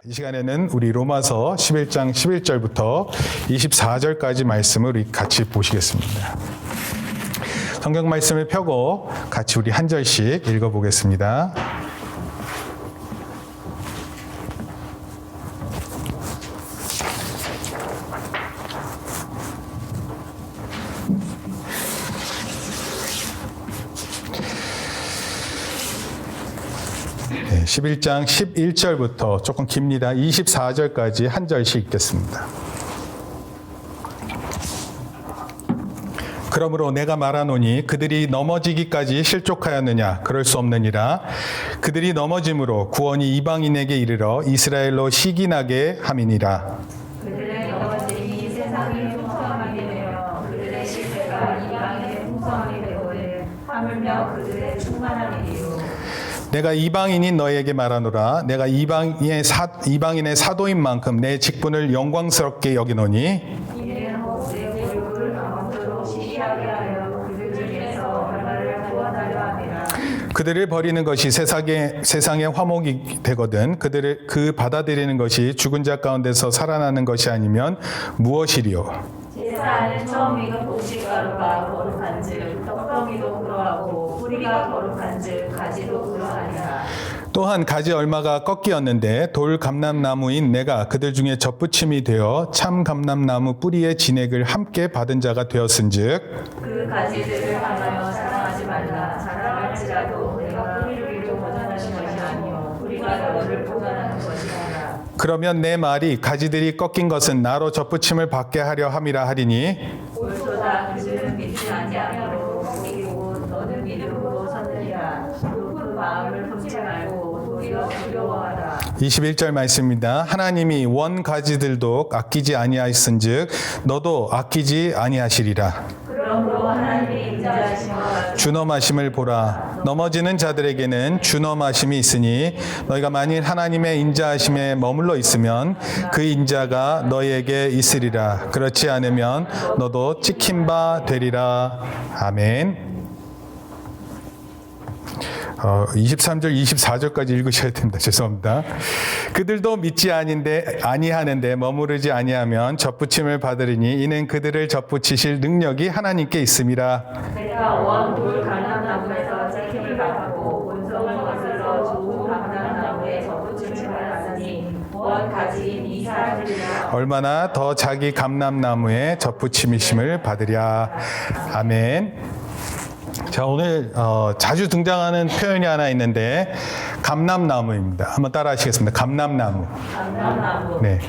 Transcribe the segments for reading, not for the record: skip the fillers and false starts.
이 시간에는 우리 로마서 11장 11절부터 24절까지 말씀을 우리 같이 보시겠습니다. 성경 말씀을 펴고 같이 우리 한 절씩 읽어보겠습니다. 네, 11장 11절부터 조금 깁니다. 24절까지 한 절씩 읽겠습니다. 그러므로 내가 말하노니 그들이 넘어지기까지 실족하였느냐? 그럴 수 없느니라. 그들이 넘어짐으로 구원이 이방인에게 이르러 이스라엘로 시기나게 함이니라. 그들의 넘어짐이 세상이 풍성하게 되며 그들의 실패가 이방인의 풍성하게 되거든 하물며 그들의 충만함이니요. 내가 이방인인 너희에게 말하노라. 내가 이방인의 사도인 만큼 내 직분을 영광스럽게 여기노니 이는 혹 내 교육을 강함으로 시기하게 하여 그들 중에서 얼마를 구원하려 함이라. 그들을 버리는 것이 세상의 화목이 되거든 그 받아들이는 것이 죽은 자 가운데서 살아나는 것이 아니면 무엇이리요? 제사는 처음 익은 곡식가루가 거룩한즉 떡덩이도 그러하고 뿌리가 거룩한즉 가지도 그러하니라. 또한 가지 얼마가 꺾이었는데 돌 감람나무인 내가 그들 중에 젖붙임이 되어 참 감람나무 뿌리의 진액을 함께 받은 자가 되었은즉 그 가지들을 향하여 자랑하지 말라. 자랑할지라도 내가 뿌리를 위로 보존하신 것이 아니요 뿌리가 너를 보존하는 것이라. 그러면 내 말이 가지들이 꺾인 것은 나로 젖붙임을 받게 하려 함이라 하리니 옳도다. 그들은 믿지 아니하므로 꺾이고 너는 믿음으로 섰느니라. 그 마음을 품지 말고 도리어 두려워하라. 21절 말씀입니다. 하나님이 원 가지들도 아끼지 아니하였은즉 너도 아끼지 아니하시리라. 그러므로 하나님의 인자하신 것 준엄하심을 보라. 넘어지는 자들에게는 준엄하심이 있으니 너희가 만일 하나님의 인자하심에 머물러 있으면 그 인자가 너희에게 있으리라. 그렇지 않으면 너도 찍힌 바 되리라. 아멘. 23절, 24절까지 읽으셔야 됩니다. 죄송합니다. 그들도 믿지 아니하는데 머무르지 아니하면 젖붙임을 받으리니 이는 그들을 젖붙이실 능력이 하나님께 있음이라. 내가 원돌 감람나무에서 찍힘을 받고 본성을 거슬러 좋은 감람나무에 젖붙임을 받았으니 원 가지인 이 사람들이라. 얼마나 더 자기 감람나무에 젖붙임이심을 받으랴. 아멘. 자, 오늘 자주 등장하는 표현이 하나 있는데 감람나무입니다. 한번 따라 하시겠습니다. 감람나무. 감람나무. 네.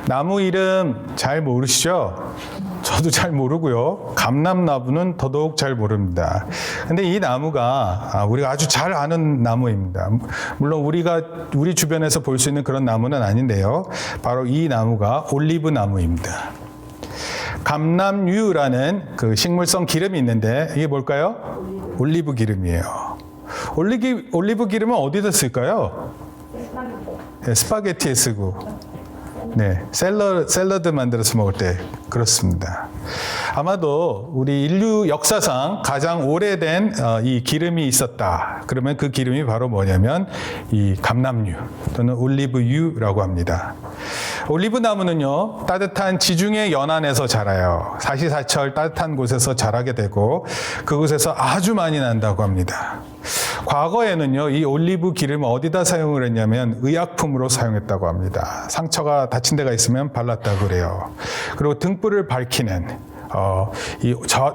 나무 이름 잘 모르시죠? 저도 잘 모르고요. 감람나무는 더더욱 잘 모릅니다. 근데 이 나무가 우리가 아주 잘 아는 나무입니다. 물론 우리 주변에서 볼 수 있는 그런 나무는 아닌데요. 바로 이 나무가 올리브 나무입니다. 감람유라는 그 식물성 기름이 있는데 이게 뭘까요? 올리브 기름이에요. 올리브 기름은 어디다 쓸까요? 네, 스파게티에 쓰고, 네, 샐러드 만들어서 먹을 때 그렇습니다. 아마도 우리 인류 역사상 가장 오래된 이 기름이 있었다. 그러면 그 기름이 바로 뭐냐면 이 감람유 또는 올리브유라고 합니다. 올리브 나무는요, 따뜻한 지중해 연안에서 자라요. 사시사철 따뜻한 곳에서 자라게 되고 그곳에서 아주 많이 난다고 합니다. 과거에는요, 이 올리브 기름을 어디다 사용을 했냐면 의약품으로 사용했다고 합니다. 상처가 다친 데가 있으면 발랐다고 그래요. 그리고 등불을 밝히는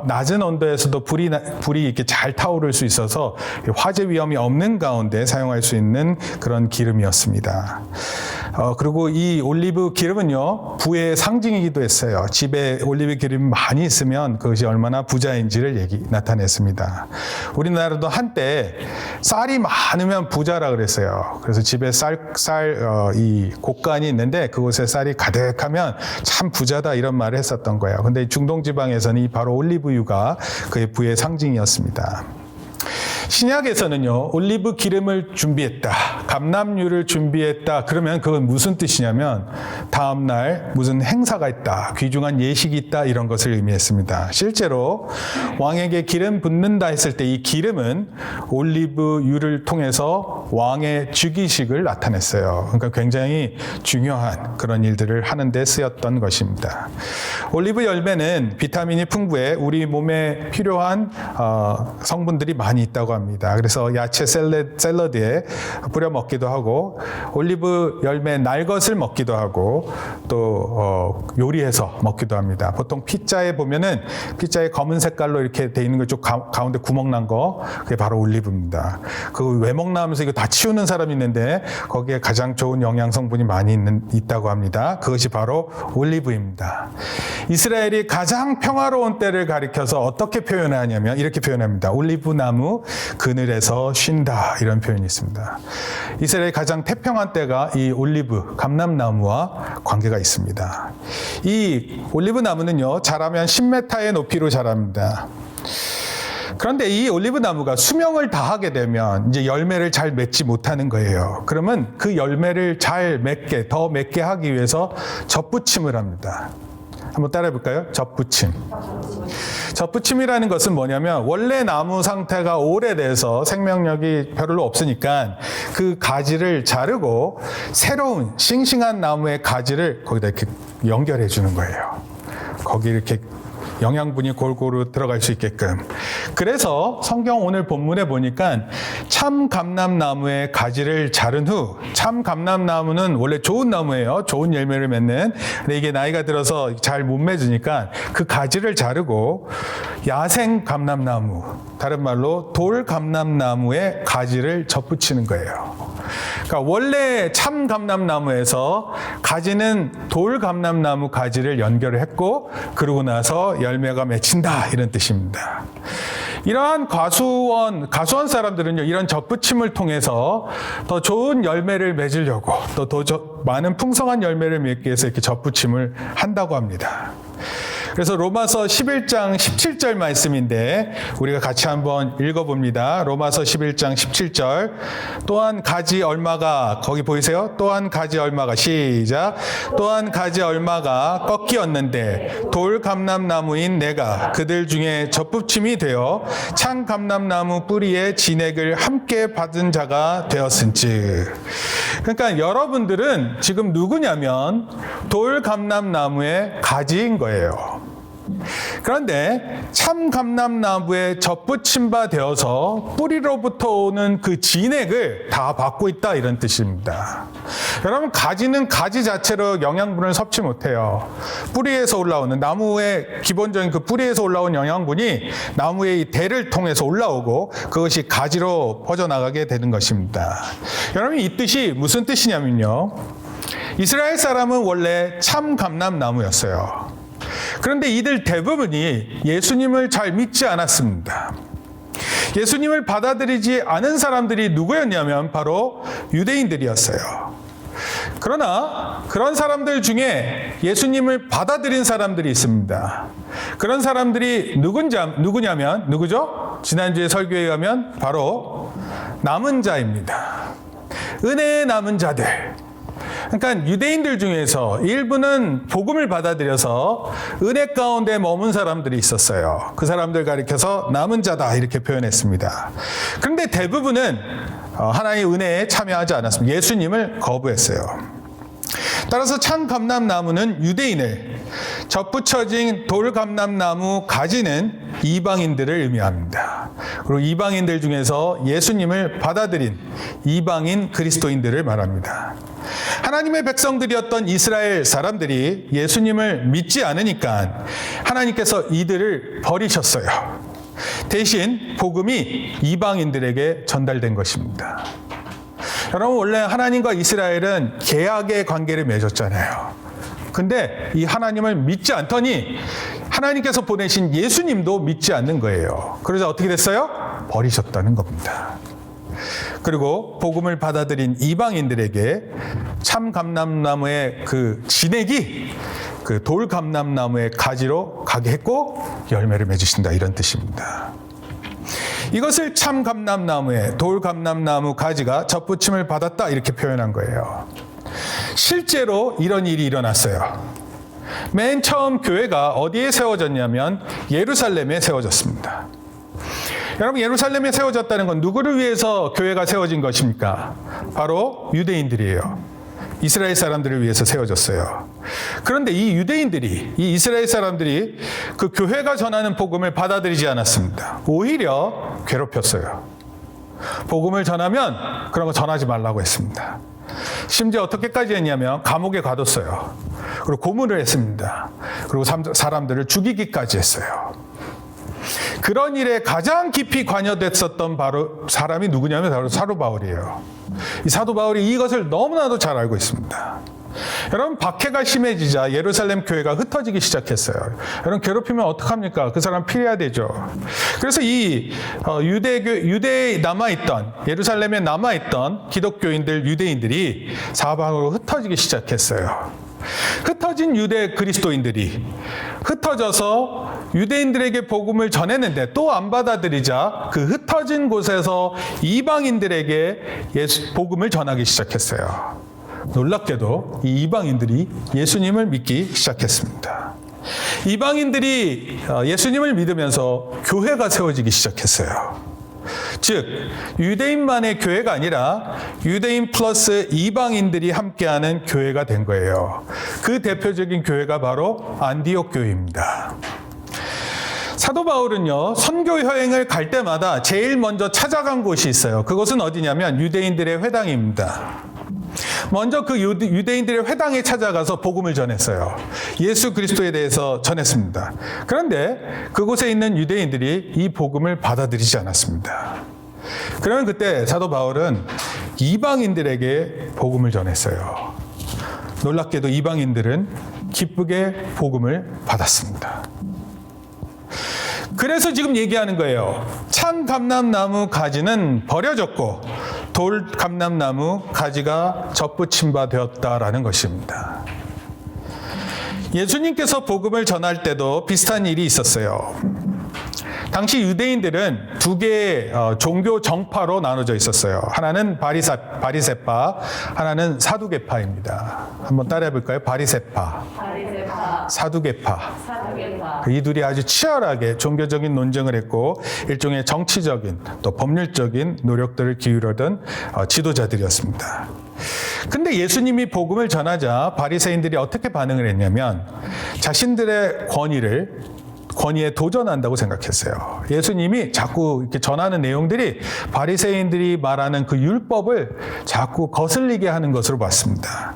낮은 온도에서도 불이 이렇게 잘 타오를 수 있어서 화재 위험이 없는 가운데 사용할 수 있는 그런 기름이었습니다. 그리고 이 올리브 기름은요, 부의 상징이기도 했어요. 집에 올리브 기름이 많이 있으면 그것이 얼마나 부자인지를 나타냈습니다. 우리나라도 한때 쌀이 많으면 부자라 그랬어요. 그래서 집에 이 곡간이 있는데 그곳에 쌀이 가득하면 참 부자다 이런 말을 했었던 거예요. 근데 중동 지방에서는 바로 올리브유가 그의 부의 상징이었습니다. 신약에서는요, 올리브 기름을 준비했다, 감람유를 준비했다, 그러면 그건 무슨 뜻이냐면 다음날 무슨 행사가 있다, 귀중한 예식이 있다, 이런 것을 의미했습니다. 실제로 왕에게 기름 붓는다 했을 때 이 기름은 올리브유를 통해서 왕의 즉위식을 나타냈어요. 그러니까 굉장히 중요한 그런 일들을 하는 데 쓰였던 것입니다. 올리브 열매는 비타민이 풍부해 우리 몸에 필요한 성분들이 많이 있다고 합니다. 그래서 야채 샐러드에 뿌려 먹기도 하고, 올리브 열매 날 것을 먹기도 하고, 또 요리해서 먹기도 합니다. 보통 피자에 보면은 피자에 검은 색깔로 이렇게 돼 있는 거 쪽 가운데 구멍 난 거, 그게 바로 올리브입니다. 그거 왜 먹나 하면서 이거 다 치우는 사람이 있는데 거기에 가장 좋은 영양 성분이 많이 있다고 합니다. 그것이 바로 올리브입니다. 이스라엘이 가장 평화로운 때를 가리켜서 어떻게 표현하냐면 이렇게 표현합니다. 올리브 나무 그늘에서 쉰다, 이런 표현이 있습니다. 이스라엘이 가장 태평한 때가 이 올리브 감람나무와 관계가 있습니다. 이 올리브 나무는요, 자라면 10m의 높이로 자랍니다. 그런데 이 올리브 나무가 수명을 다하게 되면 이제 열매를 잘 맺지 못하는 거예요. 그러면 그 열매를 잘 맺게, 더 맺게 하기 위해서 젖붙임을 합니다. 한번 따라해 볼까요? 젖붙임. 젖붙임이라는 것은 뭐냐면 원래 나무 상태가 오래돼서 생명력이 별로 없으니까 그 가지를 자르고 새로운 싱싱한 나무의 가지를 거기다 이렇게 연결해 주는 거예요. 거기 이렇게 영양분이 골고루 들어갈 수 있게끔. 그래서 성경 오늘 본문에 보니까 참 감람나무의 가지를 자른 후, 참 감람나무는 원래 좋은 나무예요. 좋은 열매를 맺는. 근데 이게 나이가 들어서 잘 못 맺으니까 그 가지를 자르고 야생 감람나무, 다른 말로 돌 감람나무의 가지를 접붙이는 거예요. 그러니까 원래 참 감람나무에서 가지는 돌 감람나무 가지를 연결을 했고, 그러고 나서 열매가 맺힌다, 이런 뜻입니다. 이러한 과수원 사람들은요, 이런 젖붙임을 통해서 더 좋은 열매를 맺으려고, 또 더 많은 풍성한 열매를 맺기 위해서 이렇게 젖붙임을 한다고 합니다. 그래서 로마서 11장 17절 말씀인데 우리가 같이 한번 읽어봅니다. 로마서 11장 17절. 또한 가지 얼마가, 거기 보이세요? 또한 가지 얼마가, 시작. 또한 가지 얼마가 꺾이었는데 돌 감람나무인 내가 그들 중에 젖붙임이 되어 참 감람나무 뿌리에 진액을 함께 받은 자가 되었은즉. 그러니까 여러분들은 지금 누구냐면 돌 감람나무의 가지인 거예요. 그런데 참 감람나무에 젖붙임 바 되어서 뿌리로부터 오는 그 진액을 다 받고 있다, 이런 뜻입니다. 여러분, 가지는 가지 자체로 영양분을 섭취 못해요. 뿌리에서 올라오는, 나무의 기본적인 그 뿌리에서 올라온 영양분이 나무의 이 대를 통해서 올라오고 그것이 가지로 퍼져나가게 되는 것입니다. 여러분, 이 뜻이 무슨 뜻이냐면요, 이스라엘 사람은 원래 참 감람나무였어요. 그런데 이들 대부분이 예수님을 잘 믿지 않았습니다. 예수님을 받아들이지 않은 사람들이 누구였냐면 바로 유대인들이었어요. 그러나 그런 사람들 중에 예수님을 받아들인 사람들이 있습니다. 그런 사람들이 누구죠? 지난주에 설교에 가면 바로 남은 자입니다. 은혜의 남은 자들. 그러니까 유대인들 중에서 일부는 복음을 받아들여서 은혜 가운데 머문 사람들이 있었어요. 그 사람들 가리켜서 남은 자다, 이렇게 표현했습니다. 그런데 대부분은 하나님의 은혜에 참여하지 않았습니다. 예수님을 거부했어요. 따라서 참 감람나무는 유대인을, 젖붙여진 돌 감람나무 가지는 이방인들을 의미합니다. 그리고 이방인들 중에서 예수님을 받아들인 이방인 그리스도인들을 말합니다. 하나님의 백성들이었던 이스라엘 사람들이 예수님을 믿지 않으니까 하나님께서 이들을 버리셨어요. 대신 복음이 이방인들에게 전달된 것입니다. 여러분, 원래 하나님과 이스라엘은 계약의 관계를 맺었잖아요. 근데 이 하나님을 믿지 않더니 하나님께서 보내신 예수님도 믿지 않는 거예요. 그래서 어떻게 됐어요? 버리셨다는 겁니다. 그리고 복음을 받아들인 이방인들에게 참 감람나무의 그 진액이 그 돌 감람나무의 가지로 가게 했고 열매를 맺으신다, 이런 뜻입니다. 이것을 참 감람나무에 돌 감람나무 가지가 접붙임을 받았다 이렇게 표현한 거예요. 실제로 이런 일이 일어났어요. 맨 처음 교회가 어디에 세워졌냐면 예루살렘에 세워졌습니다. 여러분, 예루살렘에 세워졌다는 건 누구를 위해서 교회가 세워진 것입니까? 바로 유대인들이에요. 이스라엘 사람들을 위해서 세워졌어요. 그런데 이 유대인들이, 이 이스라엘 사람들이 그 교회가 전하는 복음을 받아들이지 않았습니다. 오히려 괴롭혔어요. 복음을 전하면 그런 거 전하지 말라고 했습니다. 심지어 어떻게까지 했냐면 감옥에 가뒀어요. 그리고 고문을 했습니다. 그리고 사람들을 죽이기까지 했어요. 그런 일에 가장 깊이 관여됐었던 바로 사람이 누구냐면 바로 사도 바울이에요. 이 사도 바울이 이것을 너무나도 잘 알고 있습니다. 여러분, 박해가 심해지자 예루살렘 교회가 흩어지기 시작했어요. 여러분, 괴롭히면 어떡합니까? 그 사람 피해야 되죠. 그래서 이 유대에 남아있던, 예루살렘에 남아있던 기독교인들, 유대인들이 사방으로 흩어지기 시작했어요. 흩어진 유대 그리스도인들이 흩어져서 유대인들에게 복음을 전했는데 또 안 받아들이자 그 흩어진 곳에서 이방인들에게 복음을 전하기 시작했어요. 놀랍게도 이 이방인들이 예수님을 믿기 시작했습니다. 이방인들이 예수님을 믿으면서 교회가 세워지기 시작했어요. 즉, 유대인만의 교회가 아니라 유대인 플러스 이방인들이 함께하는 교회가 된 거예요. 그 대표적인 교회가 바로 안디옥 교회입니다. 사도 바울은요, 선교 여행을 갈 때마다 제일 먼저 찾아간 곳이 있어요. 그곳은 어디냐면 유대인들의 회당입니다. 먼저 그 유대인들의 회당에 찾아가서 복음을 전했어요. 예수 그리스도에 대해서 전했습니다. 그런데 그곳에 있는 유대인들이 이 복음을 받아들이지 않았습니다. 그러면 그때 사도 바울은 이방인들에게 복음을 전했어요. 놀랍게도 이방인들은 기쁘게 복음을 받았습니다. 그래서 지금 얘기하는 거예요. 참 감람나무 가지는 버려졌고 돌 감람나무 가지가 접붙임 바 되었다라는 것입니다. 예수님께서 복음을 전할 때도 비슷한 일이 있었어요. 당시 유대인들은 두 개의 종교 정파로 나눠져 있었어요. 하나는 바리새파, 하나는 사두개파입니다. 한번 따라해 볼까요? 바리새파, 사두개파. 이 둘이 아주 치열하게 종교적인 논쟁을 했고 일종의 정치적인 또 법률적인 노력들을 기울이던 지도자들이었습니다. 근데 예수님이 복음을 전하자 바리새인들이 어떻게 반응을 했냐면 자신들의 권위에 도전한다고 생각했어요. 예수님이 자꾸 이렇게 전하는 내용들이 바리새인들이 말하는 그 율법을 자꾸 거슬리게 하는 것으로 봤습니다.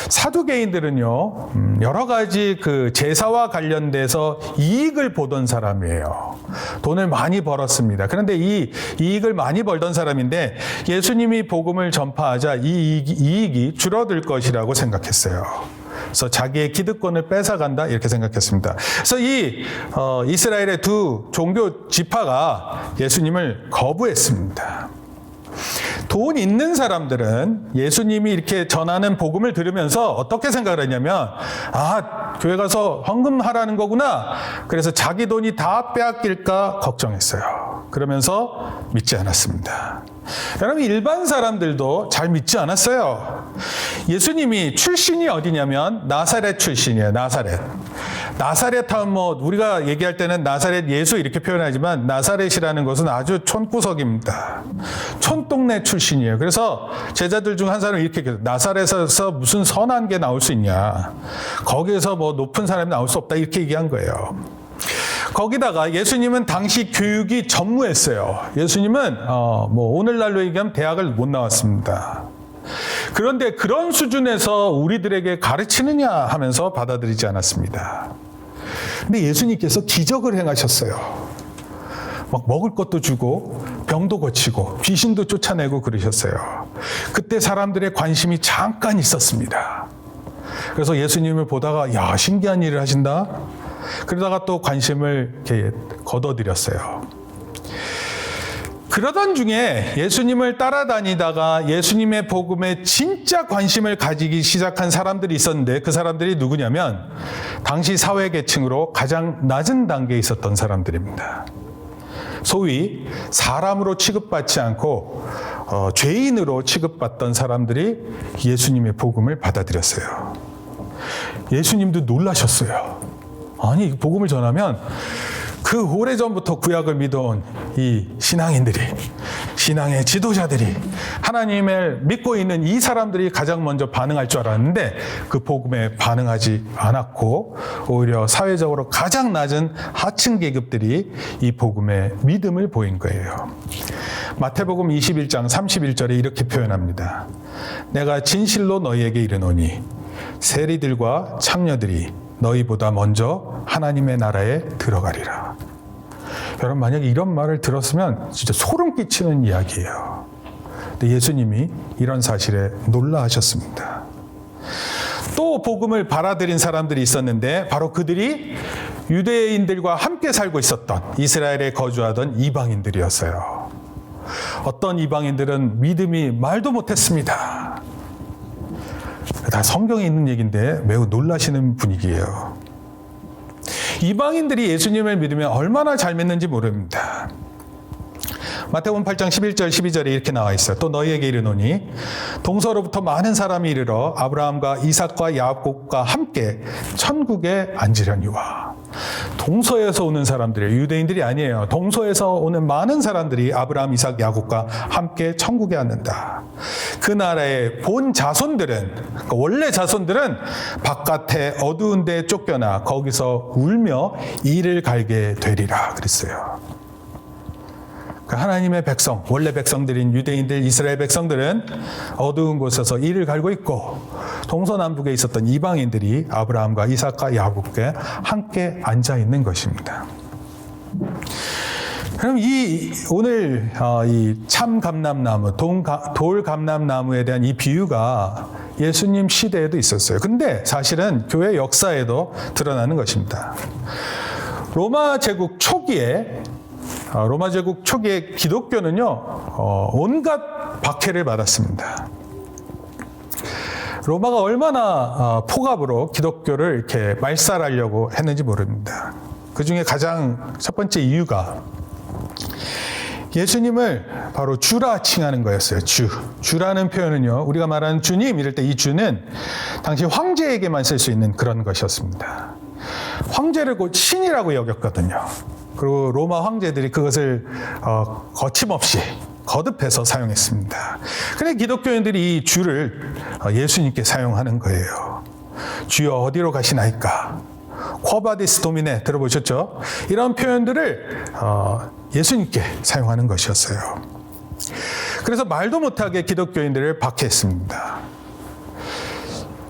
사두개인들은요, 여러 가지 그 제사와 관련돼서 이익을 보던 사람이에요. 돈을 많이 벌었습니다. 그런데 이 이익을 많이 벌던 사람인데 예수님이 복음을 전파하자 이 이익이 줄어들 것이라고 생각했어요. 그래서 자기의 기득권을 뺏어간다 이렇게 생각했습니다. 그래서 이 이스라엘의 두 종교 지파가 예수님을 거부했습니다. 돈 있는 사람들은 예수님이 이렇게 전하는 복음을 들으면서 어떻게 생각을 했냐면 교회 가서 헌금하라는 거구나. 그래서 자기 돈이 다 빼앗길까 걱정했어요. 그러면서 믿지 않았습니다. 여러분, 일반 사람들도 잘 믿지 않았어요. 예수님이 출신이 어디냐면 나사렛 출신이에요. 나사렛 하면 우리가 얘기할 때는 나사렛 예수 이렇게 표현하지만 나사렛이라는 것은 아주 촌구석입니다. 촌동네 출신이에요. 그래서 제자들 중 한 사람이 이렇게 얘기해요. 나사렛에서 무슨 선한 게 나올 수 있냐. 거기에서 높은 사람이 나올 수 없다. 이렇게 얘기한 거예요. 거기다가 예수님은 당시 교육이 전무했어요. 예수님은 오늘날로 얘기하면 대학을 못 나왔습니다. 그런데 그런 수준에서 우리들에게 가르치느냐 하면서 받아들이지 않았습니다. 근데 예수님께서 기적을 행하셨어요. 막 먹을 것도 주고 병도 고치고 귀신도 쫓아내고 그러셨어요. 그때 사람들의 관심이 잠깐 있었습니다. 그래서 예수님을 보다가 신기한 일을 하신다. 그러다가 또 관심을 이렇게 걷어들였어요. 그러던 중에 예수님을 따라다니다가 예수님의 복음에 진짜 관심을 가지기 시작한 사람들이 있었는데 그 사람들이 누구냐면 당시 사회 계층으로 가장 낮은 단계에 있었던 사람들입니다. 소위 사람으로 취급받지 않고 죄인으로 취급받던 사람들이 예수님의 복음을 받아들였어요. 예수님도 놀라셨어요. 아니, 복음을 전하면 그 오래전부터 구약을 믿어온 이 신앙인들이, 신앙의 지도자들이, 하나님을 믿고 있는 이 사람들이 가장 먼저 반응할 줄 알았는데 그 복음에 반응하지 않았고 오히려 사회적으로 가장 낮은 하층 계급들이 이 복음에 믿음을 보인 거예요. 마태복음 21장 31절에 이렇게 표현합니다. 내가 진실로 너희에게 이르노니 세리들과 창녀들이 너희보다 먼저 하나님의 나라에 들어가리라. 여러분, 만약에 이런 말을 들었으면 진짜 소름 끼치는 이야기예요. 근데 예수님이 이런 사실에 놀라하셨습니다. 또 복음을 받아들인 사람들이 있었는데 바로 그들이 유대인들과 함께 살고 있었던 이스라엘에 거주하던 이방인들이었어요. 어떤 이방인들은 믿음이 말도 못했습니다. 다 성경에 있는 얘기인데 매우 놀라시는 분위기예요. 이방인들이 예수님을 믿으면 얼마나 잘 믿는지 모릅니다. 마태복음 8장 11절 12절에 이렇게 나와 있어요. 또 너희에게 이르노니 동서로부터 많은 사람이 이르러 아브라함과 이삭과 야곱과 함께 천국에 앉으려니와. 동서에서 오는 사람들이에요. 유대인들이 아니에요. 동서에서 오는 많은 사람들이 아브라함, 이삭, 야곱과 함께 천국에 앉는다. 그 나라의 본 자손들은, 그러니까 원래 자손들은 바깥에 어두운 데 쫓겨나 거기서 울며 이를 갈게 되리라 그랬어요. 하나님의 백성, 원래 백성들인 유대인들, 이스라엘 백성들은 어두운 곳에서 이를 갈고 있고 동서남북에 있었던 이방인들이 아브라함과 이삭과 야곱께 함께 앉아 있는 것입니다. 그럼 오늘 이 참감람나무, 돌감람나무에 대한 이 비유가 예수님 시대에도 있었어요. 근데 사실은 교회 역사에도 드러나는 것입니다. 로마 제국 초기에 기독교는요, 온갖 박해를 받았습니다. 로마가 얼마나 폭압으로 기독교를 이렇게 말살하려고 했는지 모릅니다. 그 중에 가장 첫 번째 이유가 예수님을 바로 주라 칭하는 거였어요. 주라는 표현은요, 우리가 말하는 주님 이럴 때 이 주는 당시 황제에게만 쓸 수 있는 그런 것이었습니다. 황제를 곧 신이라고 여겼거든요. 그리고 로마 황제들이 그것을 거침없이 거듭해서 사용했습니다. 그런데 기독교인들이 이 주를 예수님께 사용하는 거예요. 주여 어디로 가시나이까? 쿼바디스 도미네 들어보셨죠? 이런 표현들을 예수님께 사용하는 것이었어요. 그래서 말도 못하게 기독교인들을 박해했습니다.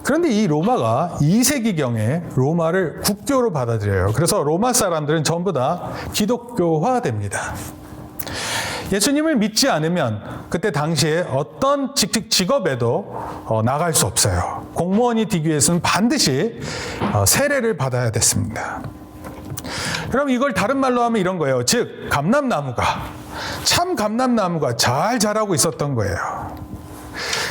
그런데 이 로마가 2세기경에 로마를 국교로 받아들여요. 그래서 로마 사람들은 전부 다 기독교화됩니다. 예수님을 믿지 않으면 그때 당시에 어떤 직업에도 나갈 수 없어요. 공무원이 되기 위해서는 반드시 세례를 받아야 됐습니다. 그럼 이걸 다른 말로 하면 이런 거예요. 즉 참 감람나무가 잘 자라고 있었던 거예요.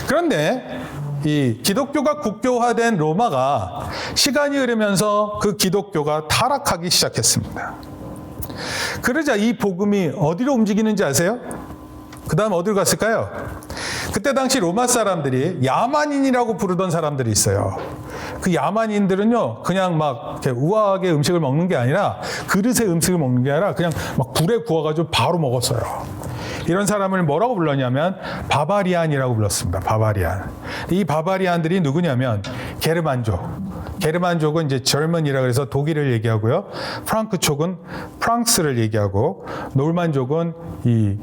그런데 이 기독교가 국교화된 로마가 시간이 흐르면서 그 기독교가 타락하기 시작했습니다. 그러자 이 복음이 어디로 움직이는지 아세요? 그 다음 어디로 갔을까요? 그때 당시 로마 사람들이 야만인이라고 부르던 사람들이 있어요. 그 야만인들은요, 그냥 막 이렇게 우아하게 음식을 먹는 게 아니라, 그릇에 음식을 먹는 게 아니라 그냥 막 불에 구워가지고 바로 먹었어요. 이런 사람을 뭐라고 불렀냐면 바바리안이라고 불렀습니다. 바바리안. 이 바바리안들이 누구냐면 게르만족은 이제 저먼이라고 해서 독일을 얘기하고요. 프랑크족은 프랑스를 얘기하고, 노르만족은 이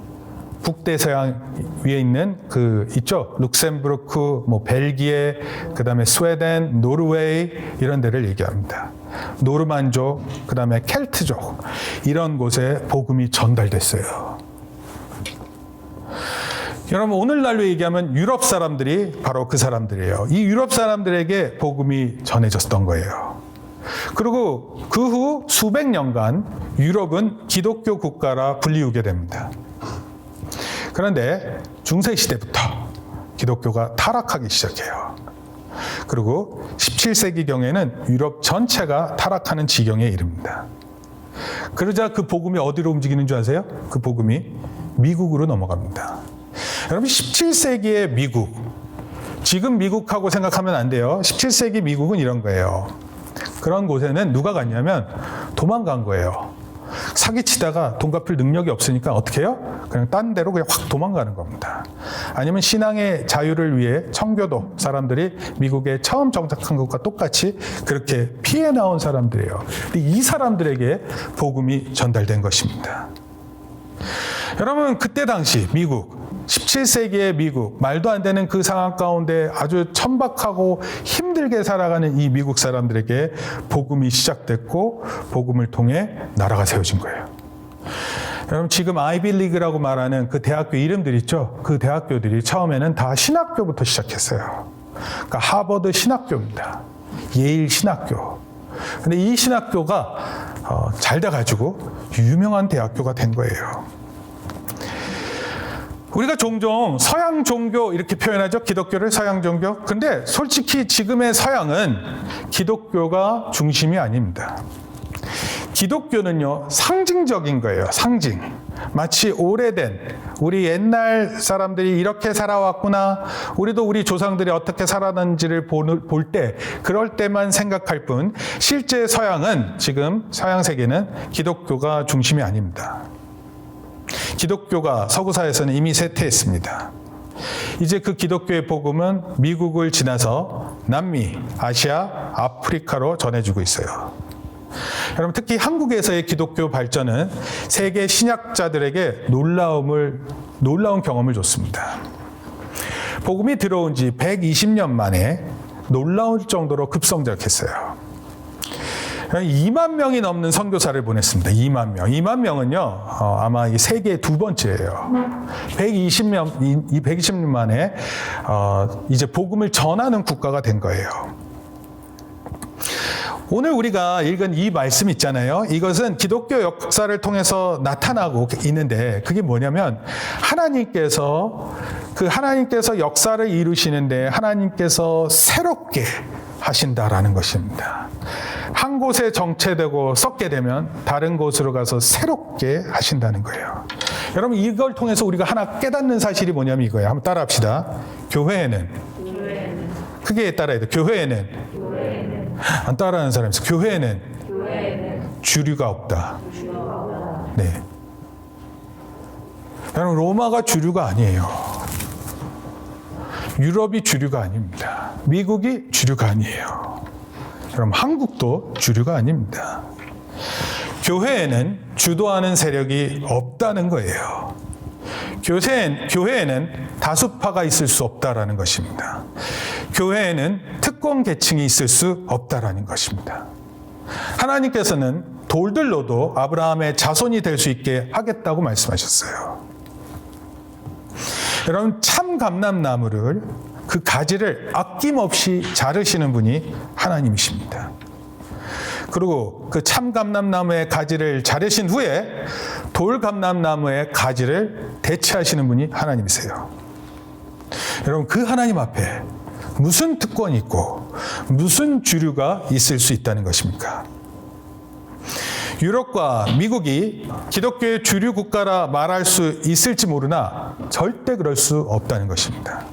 북대서양 위에 있는 있죠. 룩셈부르크, 벨기에, 그 다음에 스웨덴, 노르웨이 이런 데를 얘기합니다. 노르만족, 그 다음에 켈트족 이런 곳에 복음이 전달됐어요. 여러분, 오늘날로 얘기하면 유럽 사람들이 바로 그 사람들이에요. 이 유럽 사람들에게 복음이 전해졌던 거예요. 그리고 그 후 수백 년간 유럽은 기독교 국가라 불리우게 됩니다. 그런데 중세시대부터 기독교가 타락하기 시작해요. 그리고 17세기경에는 유럽 전체가 타락하는 지경에 이릅니다. 그러자 그 복음이 어디로 움직이는 줄 아세요? 그 복음이 미국으로 넘어갑니다. 여러분 17세기의 미국, 지금 미국하고 생각하면 안 돼요. 17세기 미국은 이런 거예요. 그런 곳에는 누가 갔냐면 도망간 거예요. 사기치다가 돈 갚을 능력이 없으니까 어떻게 해요? 그냥 딴 데로 그냥 확 도망가는 겁니다. 아니면 신앙의 자유를 위해 청교도 사람들이 미국에 처음 정착한 것과 똑같이 그렇게 피해 나온 사람들이에요. 근데 이 사람들에게 복음이 전달된 것입니다. 여러분 그때 당시 미국 17세기의 미국, 말도 안 되는 그 상황 가운데 아주 천박하고 힘들게 살아가는 이 미국 사람들에게 복음이 시작됐고 복음을 통해 나라가 세워진 거예요. 여러분 지금 아이비리그라고 말하는 그 대학교 이름들 있죠? 그 대학교들이 처음에는 다 신학교부터 시작했어요. 그러니까 하버드 신학교입니다. 예일 신학교. 근데 이 신학교가 잘 돼가지고 유명한 대학교가 된 거예요. 우리가 종종 서양 종교 이렇게 표현하죠. 기독교를 서양 종교. 근데 솔직히 지금의 서양은 기독교가 중심이 아닙니다. 기독교는요, 상징적인 거예요. 상징. 마치 오래된 우리 옛날 사람들이 이렇게 살아왔구나. 우리도 우리 조상들이 어떻게 살았는지를 볼 때, 그럴 때만 생각할 뿐, 실제 서양은 지금 서양 세계는 기독교가 중심이 아닙니다. 기독교가 서구사에서는 이미 쇠퇴했습니다. 이제 그 기독교의 복음은 미국을 지나서 남미, 아시아, 아프리카로 전해지고 있어요. 여러분 특히 한국에서의 기독교 발전은 세계 신약자들에게 놀라운 경험을 줬습니다. 복음이 들어온 지 120년 만에 놀라울 정도로 급성장했어요. 2만 명이 넘는 선교사를 보냈습니다. 2만 명. 2만 명은요, 아마 이 세계 두 번째예요. 120년 만에, 이제 복음을 전하는 국가가 된 거예요. 오늘 우리가 읽은 이 말씀 있잖아요. 이것은 기독교 역사를 통해서 나타나고 있는데, 그게 뭐냐면, 하나님께서 역사를 이루시는데, 하나님께서 새롭게 하신다라는 것입니다. 한 곳에 정체되고 썩게 되면 다른 곳으로 가서 새롭게 하신다는 거예요. 여러분 이걸 통해서 우리가 하나 깨닫는 사실이 뭐냐면 이거예요. 한번 따라 합시다. 교회에는 크게 따라야 돼. 교회에는 안 따라하는 사람이 있어. 교회에는 주류가 없다. 네. 여러분 로마가 주류가 아니에요. 유럽이 주류가 아닙니다. 미국이 주류가 아니에요. 그럼 한국도 주류가 아닙니다. 교회에는 주도하는 세력이 없다는 거예요. 교회에는 다수파가 있을 수 없다라는 것입니다. 교회에는 특권 계층이 있을 수 없다라는 것입니다. 하나님께서는 돌들로도 아브라함의 자손이 될 수 있게 하겠다고 말씀하셨어요. 여러분 참 감람나무를 그 가지를 아낌없이 자르시는 분이 하나님이십니다. 그리고 그 참 감람나무의 가지를 자르신 후에 돌 감람나무의 가지를 대체하시는 분이 하나님이세요. 여러분 그 하나님 앞에 무슨 특권이 있고 무슨 주류가 있을 수 있다는 것입니까? 유럽과 미국이 기독교의 주류 국가라 말할 수 있을지 모르나 절대 그럴 수 없다는 것입니다.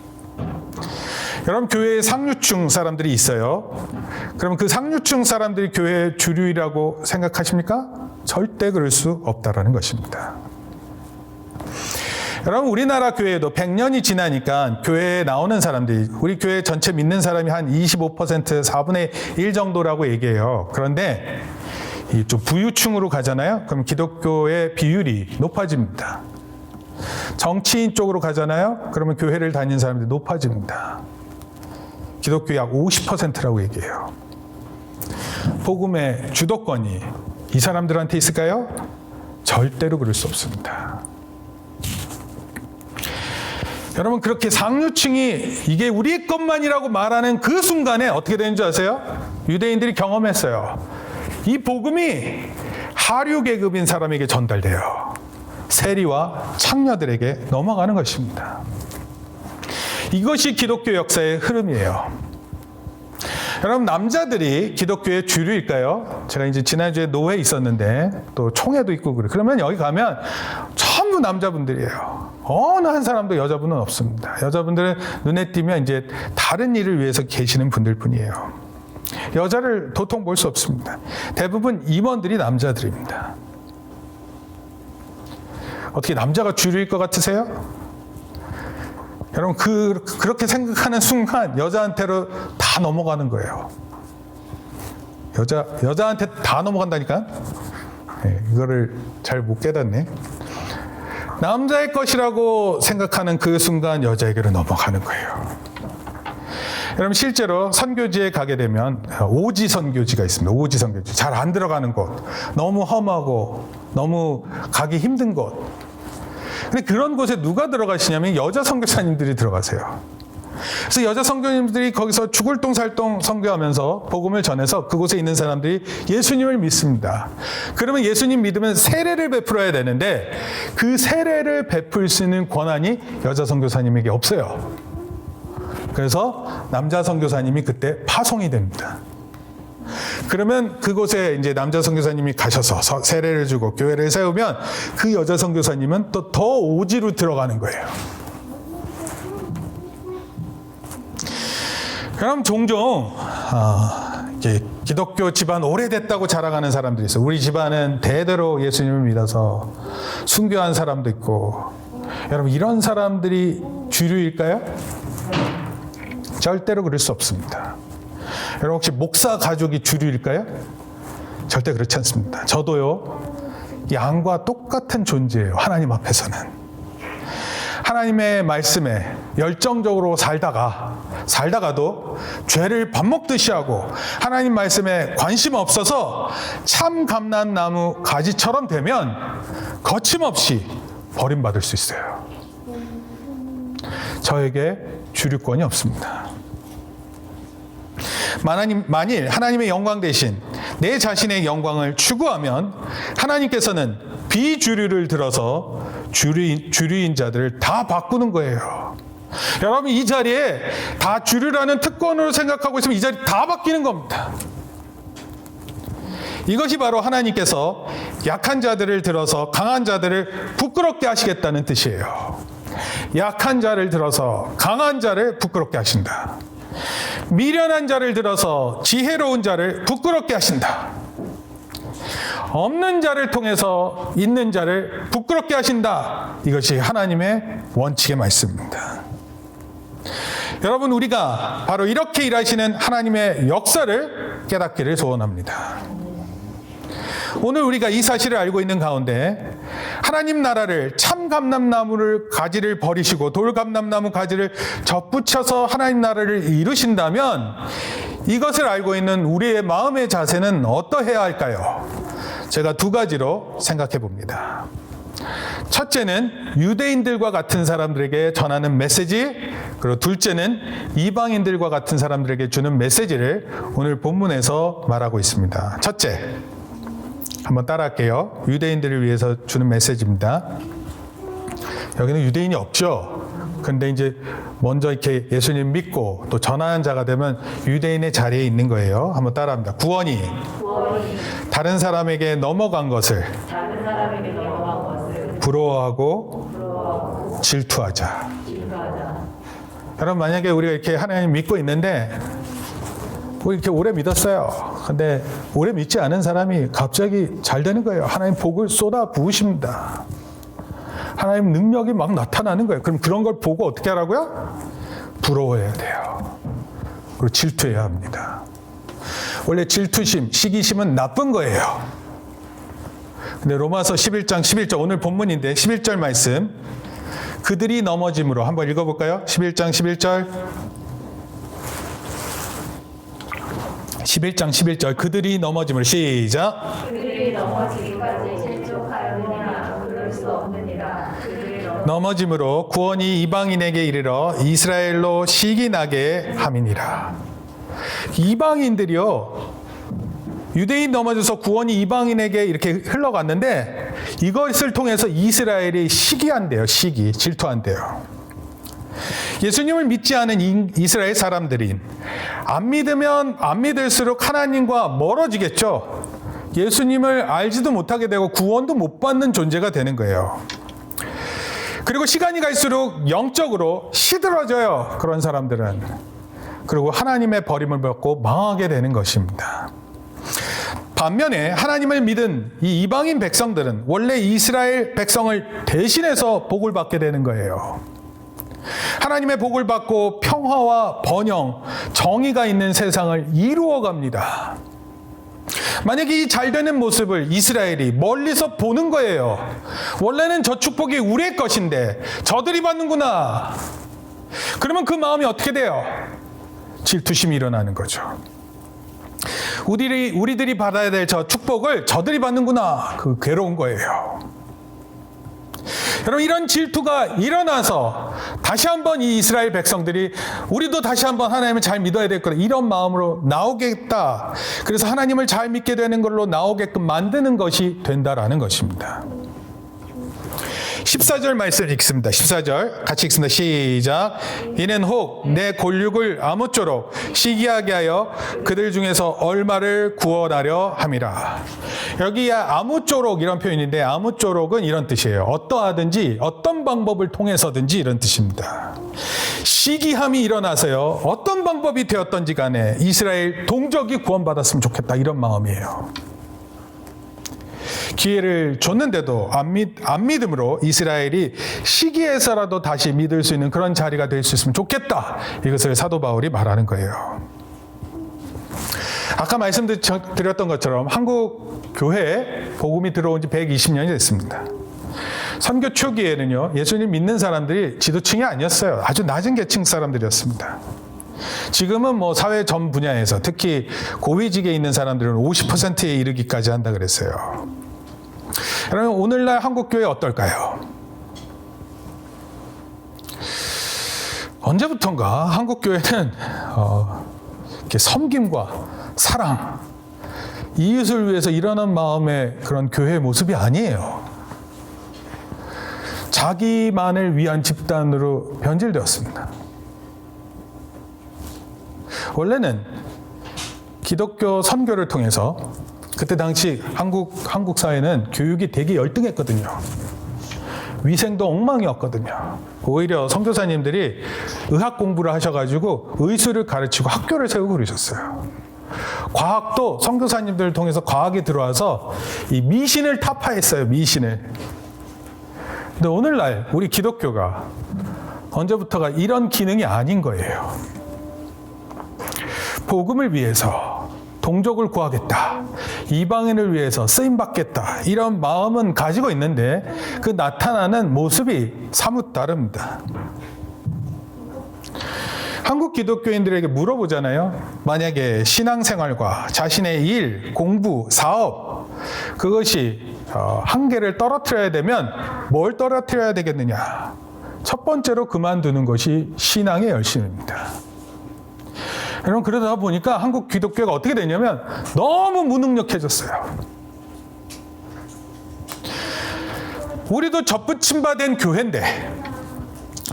여러분 교회에 상류층 사람들이 있어요. 그럼 그 상류층 사람들이 교회의 주류라고 생각하십니까? 절대 그럴 수 없다라는 것입니다. 여러분 우리나라 교회도 100년이 지나니까 교회에 나오는 사람들이 우리 교회 전체 믿는 사람이 한 25%, 4분의 1 정도라고 얘기해요. 그런데 좀 부유층으로 가잖아요. 그럼 기독교의 비율이 높아집니다. 정치인 쪽으로 가잖아요. 그러면 교회를 다니는 사람들이 높아집니다. 기독교 약 50%라고 얘기해요. 복음의 주도권이 이 사람들한테 있을까요? 절대로 그럴 수 없습니다. 여러분 그렇게 상류층이 이게 우리 것만이라고 말하는 그 순간에 어떻게 되는 줄 아세요? 유대인들이 경험했어요. 이 복음이 하류 계급인 사람에게 전달돼요. 세리와 창녀들에게 넘어가는 것입니다. 이것이 기독교 역사의 흐름이에요. 여러분, 남자들이 기독교의 주류일까요? 제가 이제 지난주에 노회 있었는데 또 총회도 있고 그래. 그러면 여기 가면 전부 남자분들이에요. 어느 한 사람도 여자분은 없습니다. 여자분들은 눈에 띄면 이제 다른 일을 위해서 계시는 분들 뿐이에요. 여자를 도통 볼 수 없습니다. 대부분 임원들이 남자들입니다. 어떻게 남자가 주류일 것 같으세요? 여러분, 그렇게 생각하는 순간 여자한테로 다 넘어가는 거예요. 여자한테 다 넘어간다니까? 네, 이거를 잘 못 깨닫네. 남자의 것이라고 생각하는 그 순간 여자에게로 넘어가는 거예요. 여러분, 실제로 선교지에 가게 되면 오지 선교지가 있습니다. 오지 선교지. 잘 안 들어가는 곳. 너무 험하고 너무 가기 힘든 곳. 근데 그런 곳에 누가 들어가시냐면 여자 선교사님들이 들어가세요. 그래서 여자 선교사님들이 거기서 죽을 똥살똥 선교하면서 복음을 전해서 그곳에 있는 사람들이 예수님을 믿습니다. 그러면 예수님 믿으면 세례를 베풀어야 되는데 그 세례를 베풀 수 있는 권한이 여자 선교사님에게 없어요. 그래서 남자 선교사님이 그때 파송이 됩니다. 그러면 그곳에 이제 남자 선교사님이 가셔서 세례를 주고 교회를 세우면 그 여자 선교사님은 또 더 오지로 들어가는 거예요. 그럼 종종 기독교 집안 오래됐다고 자랑하는 사람들이 있어요. 우리 집안은 대대로 예수님을 믿어서 순교한 사람도 있고. 여러분, 이런 사람들이 주류일까요? 절대로 그럴 수 없습니다. 여러분, 혹시 목사 가족이 주류일까요? 절대 그렇지 않습니다. 저도요, 양과 똑같은 존재예요. 하나님 앞에서는. 하나님의 말씀에 열정적으로 살다가도 죄를 밥 먹듯이 하고 하나님 말씀에 관심 없어서 참 감람나무 가지처럼 되면 거침없이 버림받을 수 있어요. 저에게 주류권이 없습니다. 만일 하나님의 영광 대신 내 자신의 영광을 추구하면 하나님께서는 비주류를 들어서 주류인 자들을 다 바꾸는 거예요. 여러분, 이 자리에 다 주류라는 특권으로 생각하고 있으면 이 자리 다 바뀌는 겁니다. 이것이 바로 하나님께서 약한 자들을 들어서 강한 자들을 부끄럽게 하시겠다는 뜻이에요. 약한 자를 들어서 강한 자를 부끄럽게 하신다. 미련한 자를 들어서 지혜로운 자를 부끄럽게 하신다. 없는 자를 통해서 있는 자를 부끄럽게 하신다. 이것이 하나님의 원칙의 말씀입니다. 여러분, 우리가 바로 이렇게 일하시는 하나님의 역사를 깨닫기를 소원합니다. 오늘 우리가 이 사실을 알고 있는 가운데 하나님 나라를 참 감람나무를 가지를 버리시고 돌 감람나무 가지를 접붙여서 하나님 나라를 이루신다면 이것을 알고 있는 우리의 마음의 자세는 어떠해야 할까요? 제가 두 가지로 생각해 봅니다. 첫째는 유대인들과 같은 사람들에게 전하는 메시지, 그리고 둘째는 이방인들과 같은 사람들에게 주는 메시지를 오늘 본문에서 말하고 있습니다. 첫째, 한번 따라할게요. 유대인들을 위해서 주는 메시지입니다. 여기는 유대인이 없죠. 근데 이제 먼저 이렇게 예수님 믿고 또 전하는 자가 되면 유대인의 자리에 있는 거예요. 한번 따라합니다. 구원이 다른 사람에게 넘어간 것을 부러워하고 질투하자. 여러분, 만약에 우리가 이렇게 하나님 믿고 있는데 이렇게 오래 믿었어요. 근데 오래 믿지 않은 사람이 갑자기 잘 되는 거예요. 하나님 복을 쏟아 부으십니다. 하나님 능력이 막 나타나는 거예요. 그럼 그런 걸 보고 어떻게 하라고요? 부러워해야 돼요. 그리고 질투해야 합니다. 원래 질투심, 시기심은 나쁜 거예요. 근데 로마서 11장 11절, 오늘 본문인데 11절 말씀, 그들이 넘어짐으로 한번 읽어볼까요? 11장 11절. 11장 11절, 그들이 넘어짐을 시작. 그들이 넘어지기까지 실족하였느냐 그럴 수 없느니라. 넘어짐으로 구원이 이방인에게 이르러 이스라엘로 시기나게 함이니라. 이방인들이요, 유대인 넘어져서 구원이 이방인에게 이렇게 흘러갔는데 이것을 통해서 이스라엘이 시기한대요. 질투한대요. 예수님을 믿지 않은 이스라엘 사람들이 안 믿으면 안 믿을수록 하나님과 멀어지겠죠. 예수님을 알지도 못하게 되고 구원도 못 받는 존재가 되는 거예요. 그리고 시간이 갈수록 영적으로 시들어져요. 그런 사람들은. 그리고 하나님의 버림을 받고 망하게 되는 것입니다. 반면에 하나님을 믿은 이 이방인 백성들은 원래 이스라엘 백성을 대신해서 복을 받게 되는 거예요. 하나님의 복을 받고 평화와 번영, 정의가 있는 세상을 이루어 갑니다. 만약에 이 잘 되는 모습을 이스라엘이 멀리서 보는 거예요. 원래는 저 축복이 우리의 것인데 저들이 받는구나. 그러면 그 마음이 어떻게 돼요? 질투심이 일어나는 거죠. 우리들이 받아야 될 저 축복을 저들이 받는구나. 그 괴로운 거예요. 여러분, 이런 질투가 일어나서 다시 한번 이 이스라엘 백성들이 우리도 다시 한번 하나님을 잘 믿어야 될 거다, 이런 마음으로 나오겠다. 그래서 하나님을 잘 믿게 되는 걸로 나오게끔 만드는 것이 된다라는 것입니다. 14절 말씀 읽습니다. 14절 같이 읽습니다. 시작. 이는 혹 내 골육을 아무쪼록 시기하게 하여 그들 중에서 얼마를 구원하려 함이라. 여기 아무쪼록 이런 표현인데, 아무쪼록은 이런 뜻이에요. 어떠하든지 어떤 방법을 통해서든지 이런 뜻입니다. 시기함이 일어나서요, 어떤 방법이 되었던지 간에 이스라엘 동족이 구원받았으면 좋겠다, 이런 마음이에요. 기회를 줬는데도 안 믿음으로 이스라엘이 시기해서라도 다시 믿을 수 있는 그런 자리가 될 수 있으면 좋겠다. 이것을 사도 바울이 말하는 거예요. 아까 말씀드렸던 것처럼 한국 교회에 복음이 들어온 지 120년이 됐습니다. 선교 초기에는요, 예수님 믿는 사람들이 지도층이 아니었어요. 아주 낮은 계층 사람들이었습니다. 지금은 뭐 사회 전 분야에서 특히 고위직에 있는 사람들은 50%에 이르기까지 한다 그랬어요. 그러면 오늘날 한국교회 어떨까요? 언제부턴가 한국교회는 이렇게 섬김과 사랑, 이웃을 위해서 일어난 마음의 그런 교회 모습이 아니에요. 자기만을 위한 집단으로 변질되었습니다. 원래는 기독교 선교를 통해서, 그때 당시 한국 사회는 교육이 되게 열등했거든요. 위생도 엉망이었거든요. 오히려 선교사님들이 의학 공부를 하셔가지고 의술을 가르치고 학교를 세우고 그러셨어요. 과학도 선교사님들을 통해서 과학이 들어와서 이 미신을 타파했어요. 미신을. 근데 오늘날 우리 기독교가 언제부터가 이런 기능이 아닌 거예요. 복음을 위해서 동족을 구하겠다, 이방인을 위해서 쓰임받겠다, 이런 마음은 가지고 있는데 그 나타나는 모습이 사뭇 다릅니다. 한국 기독교인들에게 물어보잖아요. 만약에 신앙생활과 자신의 일, 공부, 사업, 그것이 한계를 떨어뜨려야 되면 뭘 떨어뜨려야 되겠느냐? 첫 번째로 그만두는 것이 신앙의 열심입니다. 여러분, 그러다 보니까 한국 기독교가 어떻게 되냐면 너무 무능력해졌어요. 우리도 젖붙임받은 교회인데,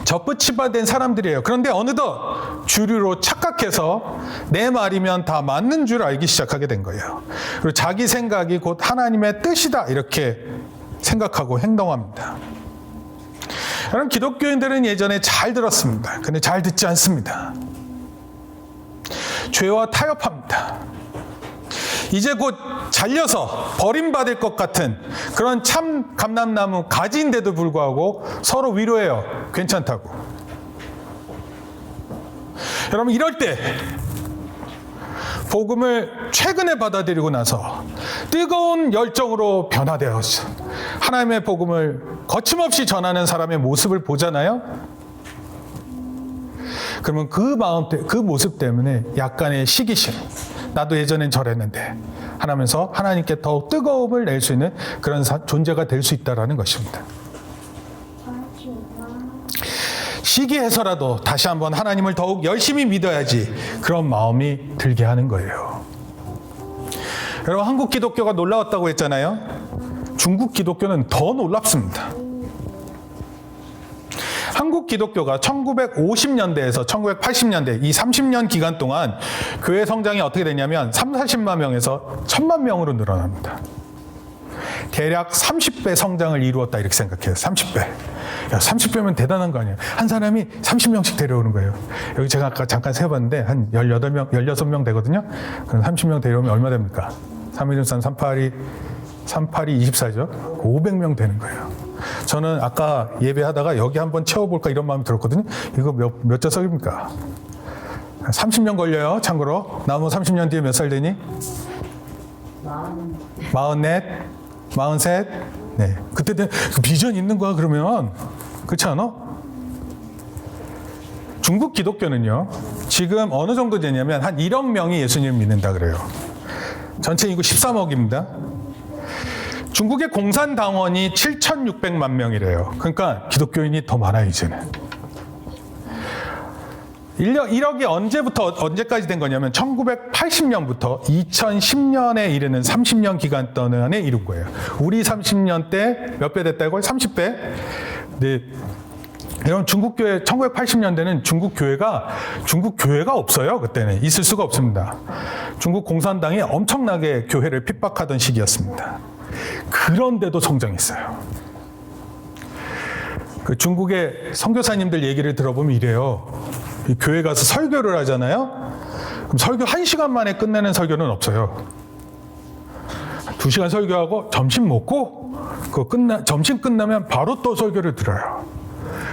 젖붙임받은 사람들이에요. 그런데 어느덧 주류로 착각해서 내 말이면 다 맞는 줄 알기 시작하게 된 거예요. 그리고 자기 생각이 곧 하나님의 뜻이다, 이렇게 생각하고 행동합니다. 여러분, 기독교인들은 예전에 잘 들었습니다. 근데 잘 듣지 않습니다. 죄와 타협합니다. 이제 곧 잘려서 버림받을 것 같은 그런 참 감람나무 가지인데도 불구하고 서로 위로해요. 괜찮다고. 여러분, 이럴 때 복음을 최근에 받아들이고 나서 뜨거운 열정으로 변화되어서 하나님의 복음을 거침없이 전하는 사람의 모습을 보잖아요. 그러면 그 모습 때문에 약간의 시기심, 나도 예전엔 저랬는데 하면서 하나님께 더욱 뜨거움을 낼 수 있는 그런 존재가 될 수 있다는 것입니다. 시기해서라도 다시 한번 하나님을 더욱 열심히 믿어야지, 그런 마음이 들게 하는 거예요. 여러분, 한국 기독교가 놀라웠다고 했잖아요. 중국 기독교는 더 놀랍습니다. 한국 기독교가 1950년대에서 1980년대 이 30년 기간 동안 교회 성장이 어떻게 되냐면 40만 명에서 1000만 명으로 늘어납니다. 대략 30배 성장을 이루었다 이렇게 생각해요. 30배. 야, 30배면 대단한 거 아니에요. 한 사람이 30명씩 데려오는 거예요. 여기 제가 아까 잠깐 세봤는데 한 18명, 16명 되거든요. 그럼 30명 데려오면 얼마 됩니까? 313, 38이 24죠. 500명 되는 거예요. 저는 아까 예배하다가 여기 한번 채워볼까 이런 마음이 들었거든요. 이거 몇 좌석입니까? 30년 걸려요. 참고로. 나무 30년 뒤에 몇 살 되니? 44, 43. 네. 그때 그 비전 있는 거야 그러면. 그렇지 않아? 중국 기독교는요. 지금 어느 정도 되냐면 한 1억 명이 예수님을 믿는다 그래요. 전체 인구 13억입니다. 중국의 공산당원이 7,600만 명이래요. 그러니까 기독교인이 더 많아요, 이제는. 1억이 언제까지 된 거냐면 1980년부터 2010년에 이르는 30년 기간 동안에 이룬 거예요. 우리 30년 때 몇 배 됐다고요? 30배? 네. 여러분, 중국교회, 1980년대는 중국 교회가 없어요. 그때는. 있을 수가 없습니다. 중국 공산당이 엄청나게 교회를 핍박하던 시기였습니다. 그런데도 성장했어요. 그 중국의 선교사님들 얘기를 들어보면 이래요. 이 교회 가서 설교를 하잖아요. 그럼 설교 1시간 만에 끝내는 설교는 없어요. 2시간 설교하고 점심 먹고 점심 끝나면 바로 또 설교를 들어요.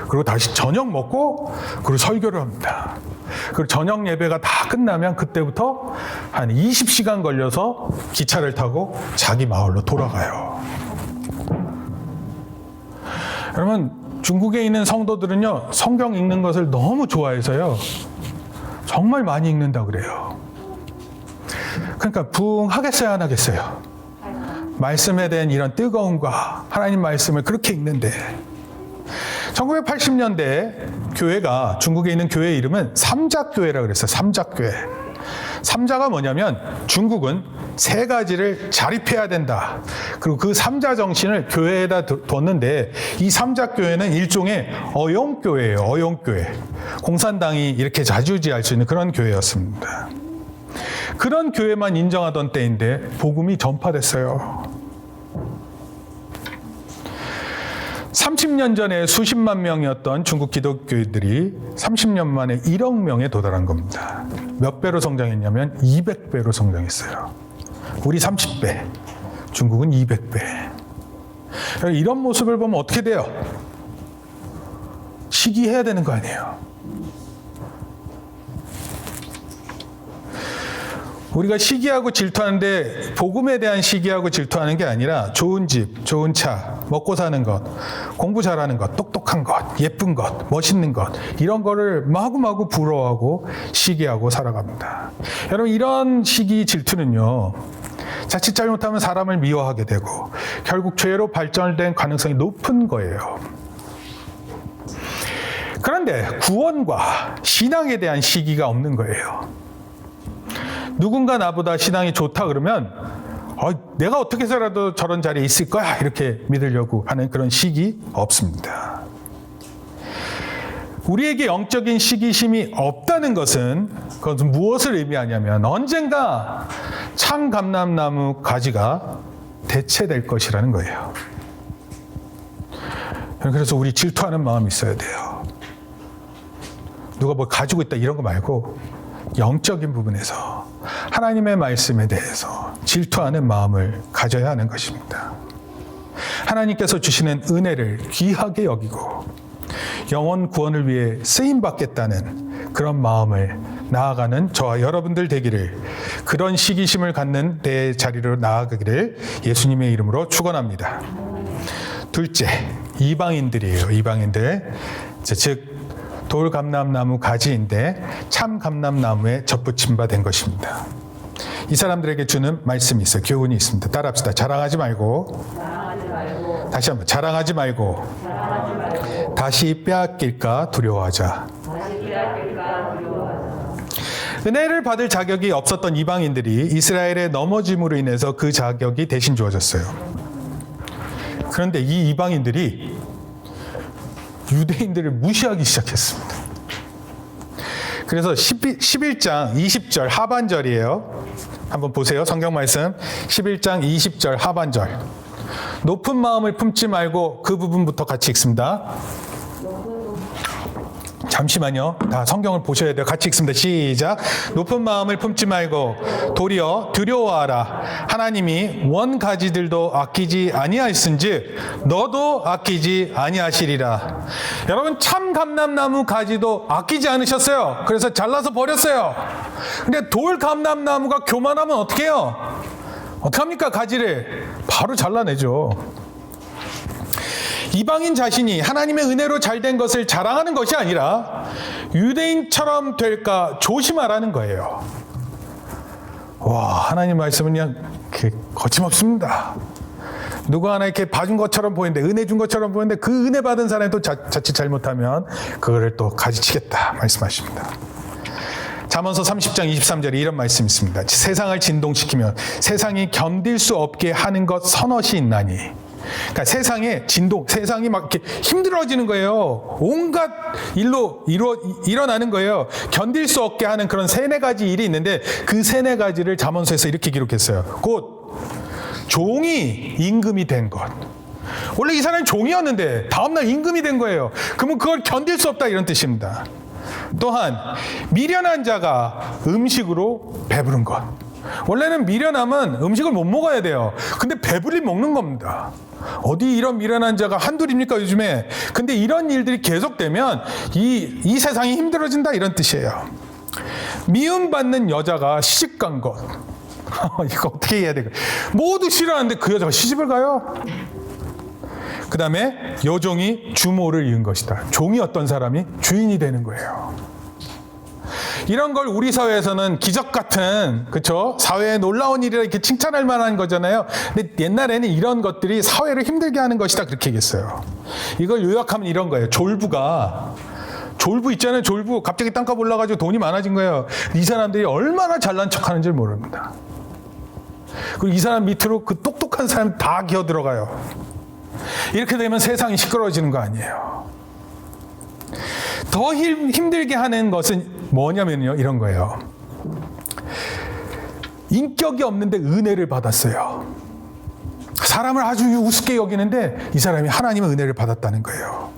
그리고 다시 저녁 먹고 그리고 설교를 합니다. 그리고 저녁 예배가 다 끝나면 그때부터 한 20시간 걸려서 기차를 타고 자기 마을로 돌아가요. 여러분, 중국에 있는 성도들은요, 성경 읽는 것을 너무 좋아해서요, 정말 많이 읽는다 그래요. 그러니까 부흥 하겠어요, 안 하겠어요? 말씀에 대한 이런 뜨거움과 하나님 말씀을 그렇게 읽는데, 1980년대 교회가, 중국에 있는 교회 이름은 삼자교회라고 그랬어요. 삼자교회. 삼자가 뭐냐면 중국은 세 가지를 자립해야 된다. 그리고 그 삼자 정신을 교회에다 뒀는데, 이 삼자교회는 일종의 어용교회예요. 어용교회. 공산당이 이렇게 자주지할 수 있는 그런 교회였습니다. 그런 교회만 인정하던 때인데 복음이 전파됐어요. 30년 전에 수십만 명이었던 중국 기독교인들이 30년 만에 1억 명에 도달한 겁니다. 몇 배로 성장했냐면 200배로 성장했어요. 우리 30배, 중국은 200배. 이런 모습을 보면 어떻게 돼요? 시기해야 되는 거 아니에요? 우리가 시기하고 질투하는데 복음에 대한 시기하고 질투하는 게 아니라 좋은 집, 좋은 차, 먹고 사는 것, 공부 잘하는 것, 똑똑한 것, 예쁜 것, 멋있는 것, 이런 거를 마구마구 부러워하고 시기하고 살아갑니다. 여러분, 이런 시기 질투는요, 자칫 잘못하면 사람을 미워하게 되고 결국 죄로 발전된 가능성이 높은 거예요. 그런데 구원과 신앙에 대한 시기가 없는 거예요. 누군가 나보다 신앙이 좋다 그러면 내가 어떻게 해서라도 저런 자리에 있을 거야 이렇게 믿으려고 하는 그런 시기 없습니다. 우리에게 영적인 시기심이 없다는 것은 그것은 무엇을 의미하냐면 언젠가 참 감람나무 가지가 대체될 것이라는 거예요. 그래서 우리 질투하는 마음이 있어야 돼요. 누가 뭐 가지고 있다 이런 거 말고 영적인 부분에서 하나님의 말씀에 대해서 질투하는 마음을 가져야 하는 것입니다. 하나님께서 주시는 은혜를 귀하게 여기고 영혼 구원을 위해 쓰임받겠다는 그런 마음을 나아가는 저와 여러분들 되기를, 그런 시기심을 갖는 내 자리로 나아가기를 예수님의 이름으로 축원합니다. 둘째, 이방인들이에요. 이방인들. 즉 돌감람나무 가지인데 참 감람나무에 접붙임 바 된 것입니다. 이 사람들에게 주는 말씀이 있어요. 교훈이 있습니다. 따라합시다. 자랑하지 말고. 다시 한번 자랑하지 말고. 다시 빼앗길까 두려워하자. 은혜를 받을 자격이 없었던 이방인들이 이스라엘의 넘어짐으로 인해서 그 자격이 대신 주어졌어요. 그런데 이 이방인들이 유대인들을 무시하기 시작했습니다. 그래서 11장 20절 하반절이에요. 한번 보세요. 성경 말씀 11장 20절 하반절. 높은 마음을 품지 말고 그 부분부터 같이 읽습니다. 잠시만요. 다 성경을 보셔야 돼요. 같이 읽습니다. 시작. 높은 마음을 품지 말고 도리어 두려워하라. 하나님이 원 가지들도 아끼지 아니하였은즉 너도 아끼지 아니하시리라. 여러분 참 감람나무 가지도 아끼지 않으셨어요. 그래서 잘라서 버렸어요. 근데 돌 감람나무가 교만하면 어떻게 해요? 어떡합니까? 가지를 바로 잘라내죠. 이방인 자신이 하나님의 은혜로 잘된 것을 자랑하는 것이 아니라 유대인처럼 될까 조심하라는 거예요. 와, 하나님 말씀은 그냥 거침없습니다. 누구 하나 이렇게 봐준 것처럼 보이는데, 은혜 준 것처럼 보이는데 그 은혜 받은 사람이 또 자칫 잘못하면 그거를 또 가지치겠다 말씀하십니다. 잠언서 30장 23절에 이런 말씀이 있습니다. 세상을 진동시키면 세상이 견딜 수 없게 하는 것 서너시 있나니. 그러니까 세상에 진동, 세상이 막 이렇게 힘들어지는 거예요. 온갖 일로 일어나는 거예요. 견딜 수 없게 하는 그런 3-4가지 일이 있는데 그 3-4가지를 잠언서에서 이렇게 기록했어요. 곧 종이 임금이 된 것. 원래 이 사람이 종이었는데 다음날 임금이 된 거예요. 그러면 그걸 견딜 수 없다 이런 뜻입니다. 또한 미련한 자가 음식으로 배부른 것. 원래는 미련함은 음식을 못 먹어야 돼요. 근데 배불리 먹는 겁니다. 어디 이런 미련한 자가 한둘입니까 요즘에. 근데 이런 일들이 계속되면 이 세상이 힘들어진다 이런 뜻이에요. 미움받는 여자가 시집간 것. 이거 어떻게 해야 될까요? 모두 싫어하는데 그 여자가 시집을 가요? 그 다음에 여종이 주모를 이은 것이다. 종이 어떤 사람이 주인이 되는 거예요. 이런 걸 우리 사회에서는 기적 같은, 그렇죠? 사회에 놀라운 일이라 이렇게 칭찬할 만한 거잖아요. 근데 옛날에는 이런 것들이 사회를 힘들게 하는 것이다 그렇게 얘기했어요. 이걸 요약하면 이런 거예요. 졸부 있잖아요. 졸부 갑자기 땅값 올라가지고 돈이 많아진 거예요. 이 사람들이 얼마나 잘난 척하는지 모릅니다. 그리고 이 사람 밑으로 그 똑똑한 사람 다 기어 들어가요. 이렇게 되면 세상이 시끄러워지는 거 아니에요. 더 힘들게 하는 것은 뭐냐면요, 이런 거예요. 인격이 없는데 은혜를 받았어요. 사람을 아주 우습게 여기는데 이 사람이 하나님의 은혜를 받았다는 거예요.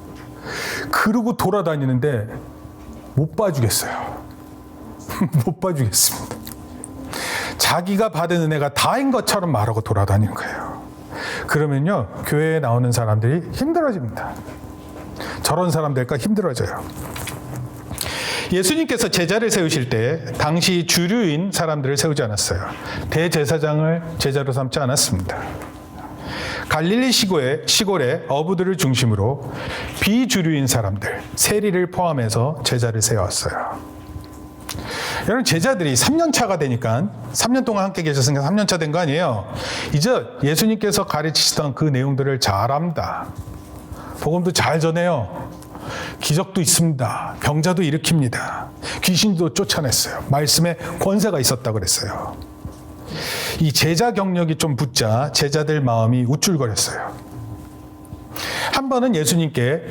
그러고 돌아다니는데 못 봐주겠어요. 못 봐주겠습니다. 자기가 받은 은혜가 다인 것처럼 말하고 돌아다니는 거예요. 그러면요, 교회에 나오는 사람들이 힘들어집니다. 저런 사람 될까 힘들어져요. 예수님께서 제자를 세우실 때 당시 주류인 사람들을 세우지 않았어요. 대제사장을 제자로 삼지 않았습니다. 갈릴리 시골의 어부들을 중심으로 비주류인 사람들, 세리를 포함해서 제자를 세웠어요. 여러분, 제자들이 3년 차가 되니까 3년 동안 함께 계셨으니까 3년 차 된 거 아니에요. 이제 예수님께서 가르치시던 그 내용들을 잘 압니다. 복음도 잘 전해요. 기적도 있습니다. 병자도 일으킵니다. 귀신도 쫓아냈어요. 말씀에 권세가 있었다고 그랬어요. 이 제자 경력이 좀 붙자 제자들 마음이 우쭐거렸어요. 한 번은 예수님께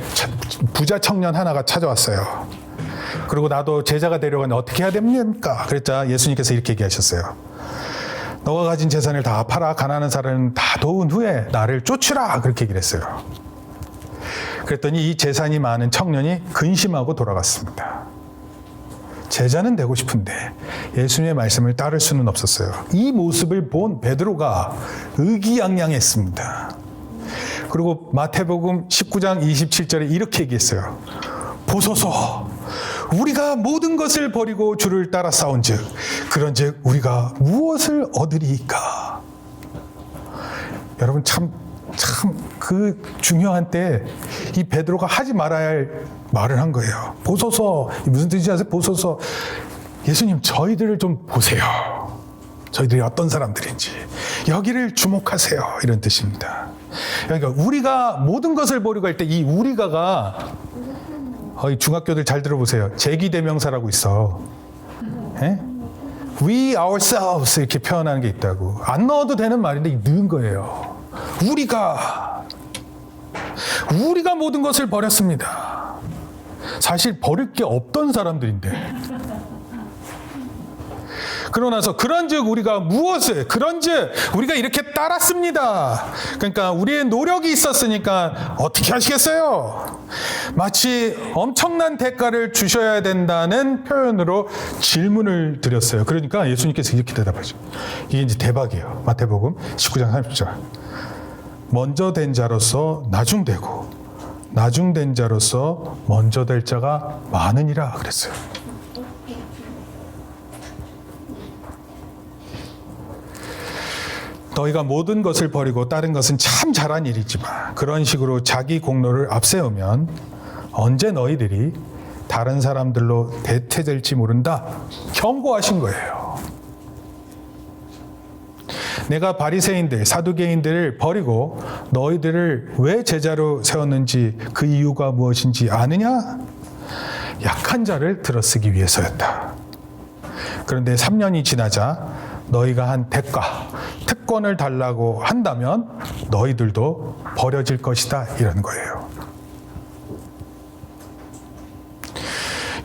부자 청년 하나가 찾아왔어요. 그리고 나도 제자가 되려고 하는데 어떻게 해야 됩니까? 그랬자 예수님께서 이렇게 얘기하셨어요. 너가 가진 재산을 다 팔아 가난한 사람은 다 도운 후에 나를 쫓으라. 그렇게 얘기를 했어요. 그랬더니 이 재산이 많은 청년이 근심하고 돌아갔습니다. 제자는 되고 싶은데 예수님의 말씀을 따를 수는 없었어요. 이 모습을 본 베드로가 의기양양했습니다. 그리고 마태복음 19장 27절에 이렇게 얘기했어요. 보소서, 우리가 모든 것을 버리고 주를 따라 싸운즉 그런즉 우리가 무엇을 얻으리이까? 여러분, 참 그 중요한 때 이 베드로가 하지 말아야 할 말을 한 거예요. 보소서, 무슨 뜻인지 아세요? 보소서, 예수님 저희들을 좀 보세요. 저희들이 어떤 사람들인지 여기를 주목하세요. 이런 뜻입니다. 그러니까 우리가 모든 것을 버리고 할 때 이 우리가가 중학교들 잘 들어보세요. 제기대명사라고 있어. 에? We ourselves 이렇게 표현하는 게 있다고. 안 넣어도 되는 말인데 넣은 거예요. 우리가 모든 것을 버렸습니다. 사실 버릴 게 없던 사람들인데. 그러나서 그런즉 우리가 무엇을 그런즉 우리가 이렇게 따랐습니다. 그러니까 우리의 노력이 있었으니까 어떻게 하시겠어요? 마치 엄청난 대가를 주셔야 된다는 표현으로 질문을 드렸어요. 그러니까 예수님께서 이렇게 대답하죠. 이게 이제 대박이에요. 마태복음 19장 30절. 먼저 된 자로서 나중되고 나중된 자로서 먼저 될 자가 많으니라 그랬어요. 너희가 모든 것을 버리고 다른 것은 참 잘한 일이지만 그런 식으로 자기 공로를 앞세우면 언제 너희들이 다른 사람들로 대체될지 모른다 경고하신 거예요. 내가 바리새인들, 사두개인들을 버리고 너희들을 왜 제자로 세웠는지 그 이유가 무엇인지 아느냐? 약한 자를 들어쓰기 위해서였다. 그런데 3년이 지나자 너희가 한 대가, 특권을 달라고 한다면 너희들도 버려질 것이다 이런 거예요.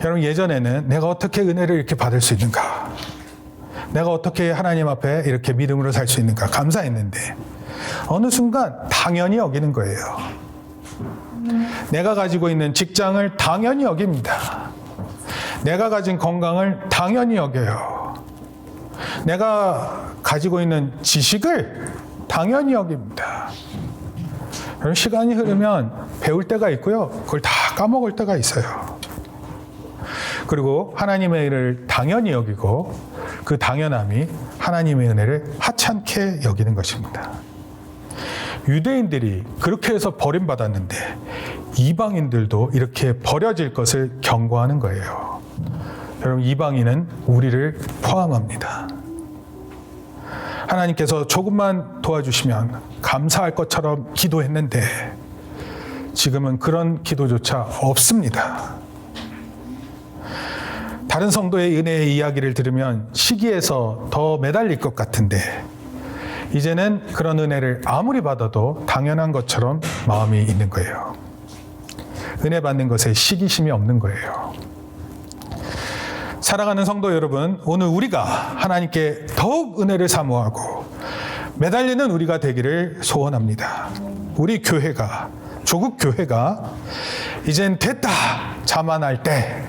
여러분, 예전에는 내가 어떻게 은혜를 이렇게 받을 수 있는가? 내가 어떻게 하나님 앞에 이렇게 믿음으로 살 수 있는가? 감사했는데 어느 순간 당연히 여기는 거예요. 내가 가지고 있는 직장을 당연히 여깁니다. 내가 가진 건강을 당연히 여겨요. 내가 가지고 있는 지식을 당연히 여깁니다. 시간이 흐르면 배울 때가 있고요. 그걸 다 까먹을 때가 있어요. 그리고 하나님의 은혜를 당연히 여기고 그 당연함이 하나님의 은혜를 하찮게 여기는 것입니다. 유대인들이 그렇게 해서 버림받았는데 이방인들도 이렇게 버려질 것을 경고하는 거예요. 여러분, 이방인은 우리를 포함합니다. 하나님께서 조금만 도와주시면 감사할 것처럼 기도했는데 지금은 그런 기도조차 없습니다. 다른 성도의 은혜의 이야기를 들으면 시기에서 더 매달릴 것 같은데 이제는 그런 은혜를 아무리 받아도 당연한 것처럼 마음이 있는 거예요. 은혜 받는 것에 시기심이 없는 거예요. 사랑하는 성도 여러분, 오늘 우리가 하나님께 더욱 은혜를 사모하고 매달리는 우리가 되기를 소원합니다. 우리 교회가, 조국 교회가 이젠 됐다 자만할 때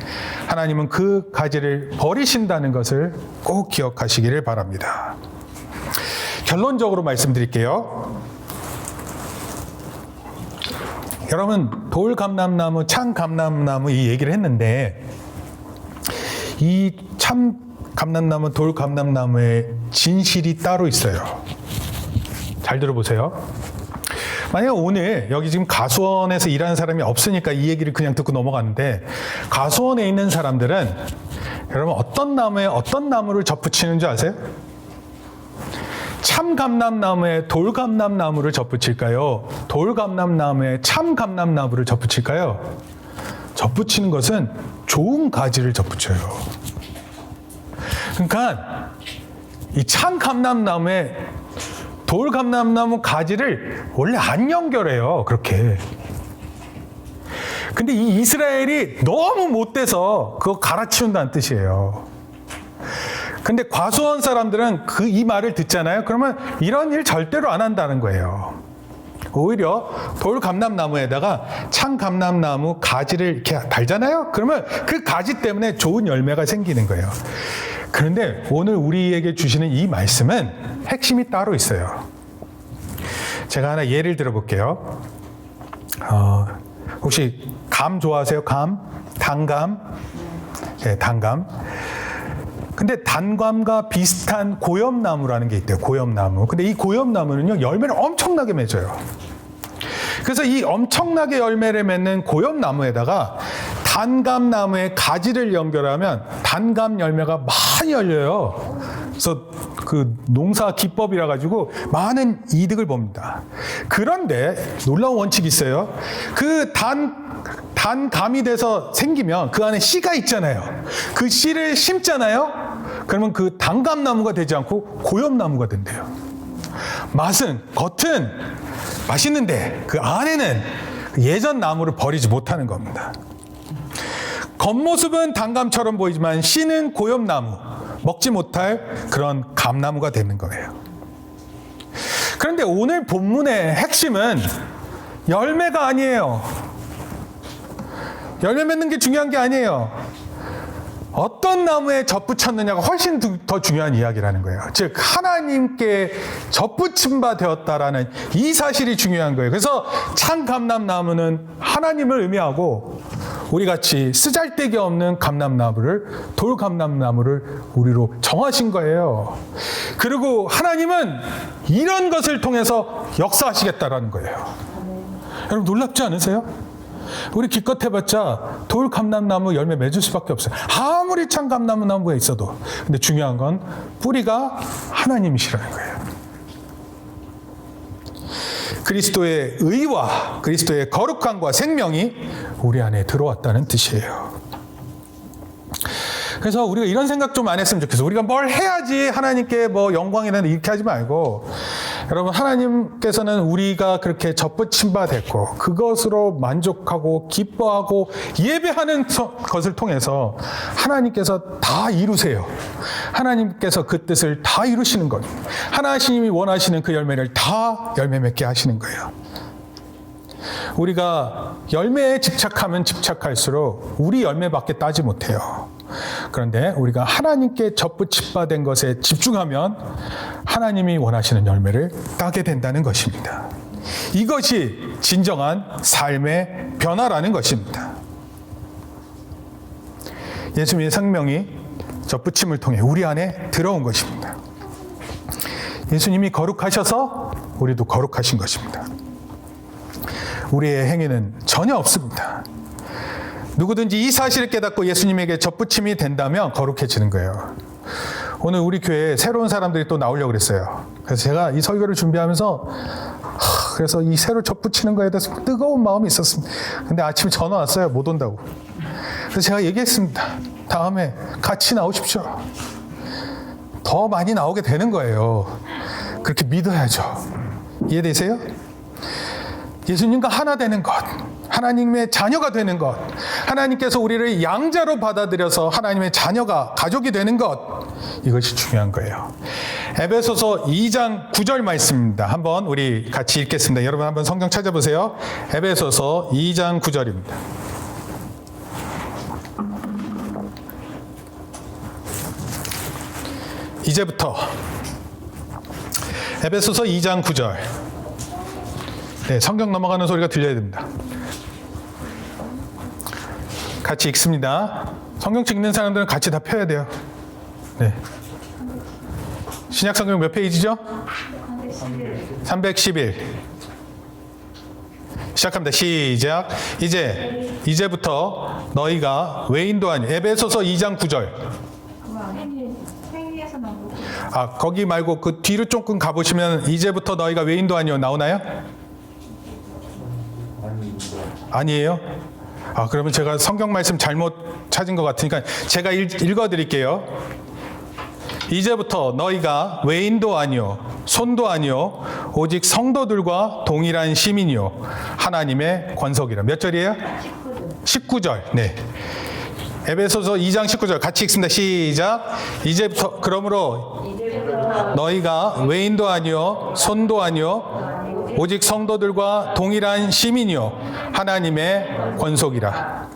하나님은 그 가지를 버리신다는 것을 꼭 기억하시기를 바랍니다. 결론적으로 말씀드릴게요. 여러분, 돌감람나무, 참감람나무 이 얘기를 했는데 이 참감람나무, 돌감람나무의 진실이 따로 있어요. 잘 들어보세요. 만약에 오늘 여기 지금 가수원에서 일하는 사람이 없으니까 이 얘기를 그냥 듣고 넘어가는데 가수원에 있는 사람들은 여러분 어떤 나무에 어떤 나무를 접붙이는 줄 아세요? 참감람나무에 돌감람나무를 접붙일까요? 돌감람나무에 참감람나무를 접붙일까요? 접붙이는 것은 좋은 가지를 접붙여요. 그러니까 이 참감람나무에 돌감람나무 가지를 원래 안 연결해요. 그렇게. 근데 이 이스라엘이 너무 못돼서 그거 갈아치운다는 뜻이에요. 근데 과수원 사람들은 이 말을 듣잖아요. 그러면 이런 일 절대로 안 한다는 거예요. 오히려 돌감람나무에다가 참감람나무 가지를 이렇게 달잖아요. 그러면 그 가지 때문에 좋은 열매가 생기는 거예요. 그런데 오늘 우리에게 주시는 이 말씀은 핵심이 따로 있어요. 제가 하나 예를 들어볼게요. 혹시 감 좋아하세요? 감? 단감? 네, 단감. 근데 단감과 비슷한 고엽나무라는 게 있대요. 고엽나무. 근데 이 고엽나무는요, 열매를 엄청나게 맺어요. 그래서 이 엄청나게 열매를 맺는 고엽나무에다가 단감나무의 가지를 연결하면 단감 열매가 많이 열려요. 그래서 그 농사 기법이라 가지고 많은 이득을 봅니다. 그런데 놀라운 원칙이 있어요. 그 단감이 돼서 생기면 그 안에 씨가 있잖아요. 그 씨를 심잖아요. 그러면 그 단감나무가 되지 않고 고엽나무가 된대요. 겉은 맛있는데 그 안에는 예전 나무를 버리지 못하는 겁니다. 겉모습은 단감처럼 보이지만 씨는 고엽나무, 먹지 못할 그런 감나무가 되는 거예요. 그런데 오늘 본문의 핵심은 열매가 아니에요. 열매 맺는 게 중요한 게 아니에요. 어떤 나무에 덧붙였느냐가 훨씬 더 중요한 이야기라는 거예요. 즉 하나님께 덧붙임 바 되었다라는 이 사실이 중요한 거예요. 그래서 참 감람나무는 하나님을 의미하고 우리같이 쓰잘데기 없는 감람나무를, 돌감람나무를 우리로 정하신 거예요. 그리고 하나님은 이런 것을 통해서 역사하시겠다라는 거예요. 여러분 놀랍지 않으세요? 우리 기껏 해봤자 돌 감람나무 열매 맺을 수밖에 없어요. 아무리 참 감람나무가 있어도. 근데 중요한 건 뿌리가 하나님이시라는 거예요. 그리스도의 의와 그리스도의 거룩함과 생명이 우리 안에 들어왔다는 뜻이에요. 그래서 우리가 이런 생각 좀 안 했으면 좋겠어요. 우리가 뭘 해야지 하나님께 뭐 영광이 되는 이렇게 하지 말고, 여러분 하나님께서는 우리가 그렇게 덧붙임 바 됐고 그것으로 만족하고 기뻐하고 예배하는 것을 통해서 하나님께서 다 이루세요. 하나님께서 그 뜻을 다 이루시는 것, 하나님이 원하시는 그 열매를 다 열매 맺게 하시는 거예요. 우리가 열매에 집착하면 집착할수록 우리 열매밖에 따지 못해요. 그런데 우리가 하나님께 덧붙임 바 된 것에 집중하면 하나님이 원하시는 열매를 따게 된다는 것입니다. 이것이 진정한 삶의 변화라는 것입니다. 예수님의 생명이 덧붙임을 통해 우리 안에 들어온 것입니다. 예수님이 거룩하셔서 우리도 거룩하신 것입니다. 우리의 행위는 전혀 없습니다. 누구든지 이 사실을 깨닫고 예수님에게 덧붙임이 된다면 거룩해지는 거예요. 오늘 우리 교회에 새로운 사람들이 또 나오려고 그랬어요. 그래서 제가 이 설교를 준비하면서 그래서 이 새로 덧붙이는 거에 대해서 뜨거운 마음이 있었습니다. 근데 아침에 전화 왔어요. 못 온다고. 그래서 제가 얘기했습니다. 다음에 같이 나오십시오. 더 많이 나오게 되는 거예요. 그렇게 믿어야죠. 이해되세요? 예수님과 하나 되는 것, 하나님의 자녀가 되는 것, 하나님께서 우리를 양자로 받아들여서 하나님의 자녀가, 가족이 되는 것, 이것이 중요한 거예요. 에베소서 2장 9절 말씀입니다. 한번 우리 같이 읽겠습니다. 여러분 한번 성경 찾아보세요. 에베소서 2장 9절입니다. 이제부터 에베소서 2장 9절. 네, 성경 넘어가는 소리가 들려야 됩니다. 같이 읽습니다. 성경책 읽는 사람들은 같이 다 펴야 돼요. 네. 신약 성경 몇 페이지죠? 311. 시작합니다. 시작. 이제부터 너희가 외인도 아니. 에베소서 2장 9절. 거기 말고 그 뒤로 조금 가보시면 이제부터 너희가 외인도 아니요 나오나요? 아니에요? 그러면 제가 성경 말씀 잘못 찾은 것 같으니까 제가 읽어드릴게요. 이제부터 너희가 외인도 아니요 손도 아니요 오직 성도들과 동일한 시민이요 하나님의 권속이라. 몇 절이에요? 19절. 네. 에베소서 2장 19절 같이 읽습니다. 시작. 이제부터 그러므로 너희가 외인도 아니요 손도 아니요 오직 성도들과 동일한 시민이요 하나님의 권속이라.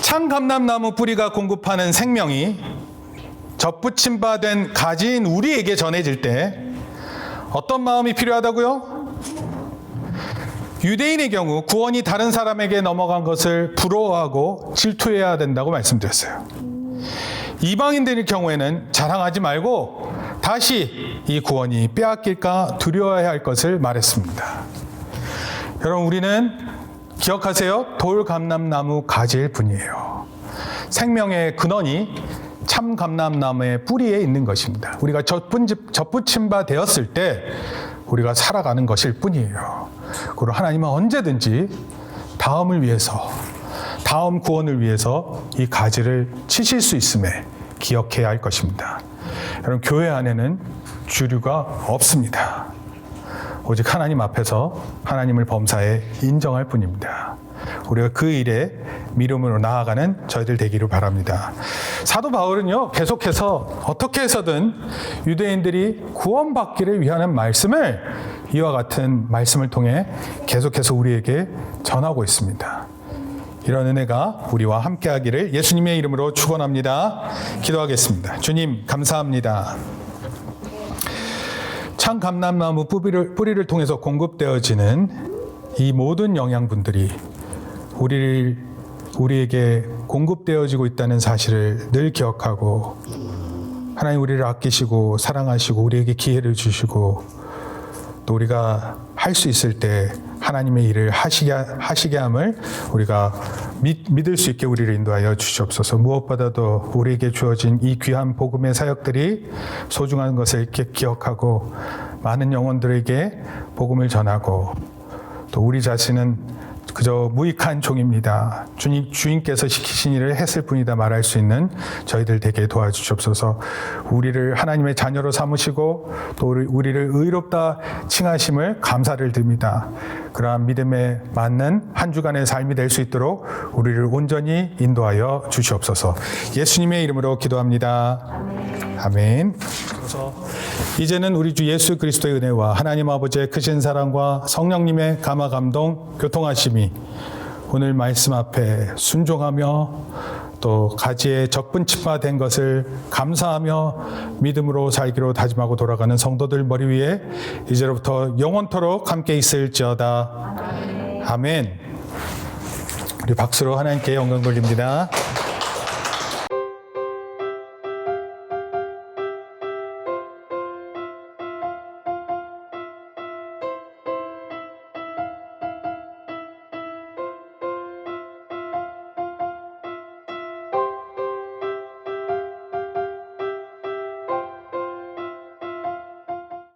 참 감람나무 뿌리가 공급하는 생명이 덧붙임 바 된 가지인 우리에게 전해질 때 어떤 마음이 필요하다고요? 유대인의 경우 구원이 다른 사람에게 넘어간 것을 부러워하고 질투해야 된다고 말씀드렸어요. 이방인들의 경우에는 자랑하지 말고 다시 이 구원이 빼앗길까 두려워해야 할 것을 말했습니다. 여러분 우리는 기억하세요. 돌감람나무 가지일 뿐이에요. 생명의 근원이 참 감람나무의 뿌리에 있는 것입니다. 우리가 덧붙임 바 되었을 때 우리가 살아가는 것일 뿐이에요. 그리고 하나님은 언제든지 다음을 위해서, 다음 구원을 위해서 이 가지를 치실 수 있음에 기억해야 할 것입니다. 여러분 교회 안에는 주류가 없습니다. 오직 하나님 앞에서 하나님을 범사에 인정할 뿐입니다. 우리가 그 일에 믿음으로 나아가는 저희들 되기를 바랍니다. 사도 바울은요, 계속해서 어떻게 해서든 유대인들이 구원받기를 위한 말씀을 이와 같은 말씀을 통해 계속해서 우리에게 전하고 있습니다. 이런 은혜가 우리와 함께하기를 예수님의 이름으로 축원합니다. 기도하겠습니다. 주님 감사합니다. 참 감람나무 뿌리를 통해서 공급되어지는 이 모든 영양분들이 우리에게 공급되어지고 있다는 사실을 늘 기억하고, 하나님 우리를 아끼시고 사랑하시고 우리에게 기회를 주시고, 또 우리가 할 수 있을 때 하나님의 일을 하시게 함을 우리가 믿을 수 있게 우리를 인도하여 주시옵소서. 무엇보다도 우리에게 주어진 이 귀한 복음의 사역들이 소중한 것을 기억하고 많은 영혼들에게 복음을 전하고, 또 우리 자신은 그저 무익한 종입니다. 주인께서 시키신 일을 했을 뿐이다 말할 수 있는 저희들 되게 도와주시옵소서. 우리를 하나님의 자녀로 삼으시고 또 우리를 의롭다 칭하심을 감사를 드립니다. 그러한 믿음에 맞는 한 주간의 삶이 될 수 있도록 우리를 온전히 인도하여 주시옵소서. 예수님의 이름으로 기도합니다. 아멘. 이제는 우리 주 예수 그리스도의 은혜와 하나님 아버지의 크신 사랑과 성령님의 감화 감동 교통하심이 오늘 말씀 앞에 순종하며 또 가지에 적분치파 된 것을 감사하며 믿음으로 살기로 다짐하고 돌아가는 성도들 머리 위에 이제로부터 영원토록 함께 있을지어다. 아멘. 우리 박수로 하나님께 영광 돌립니다.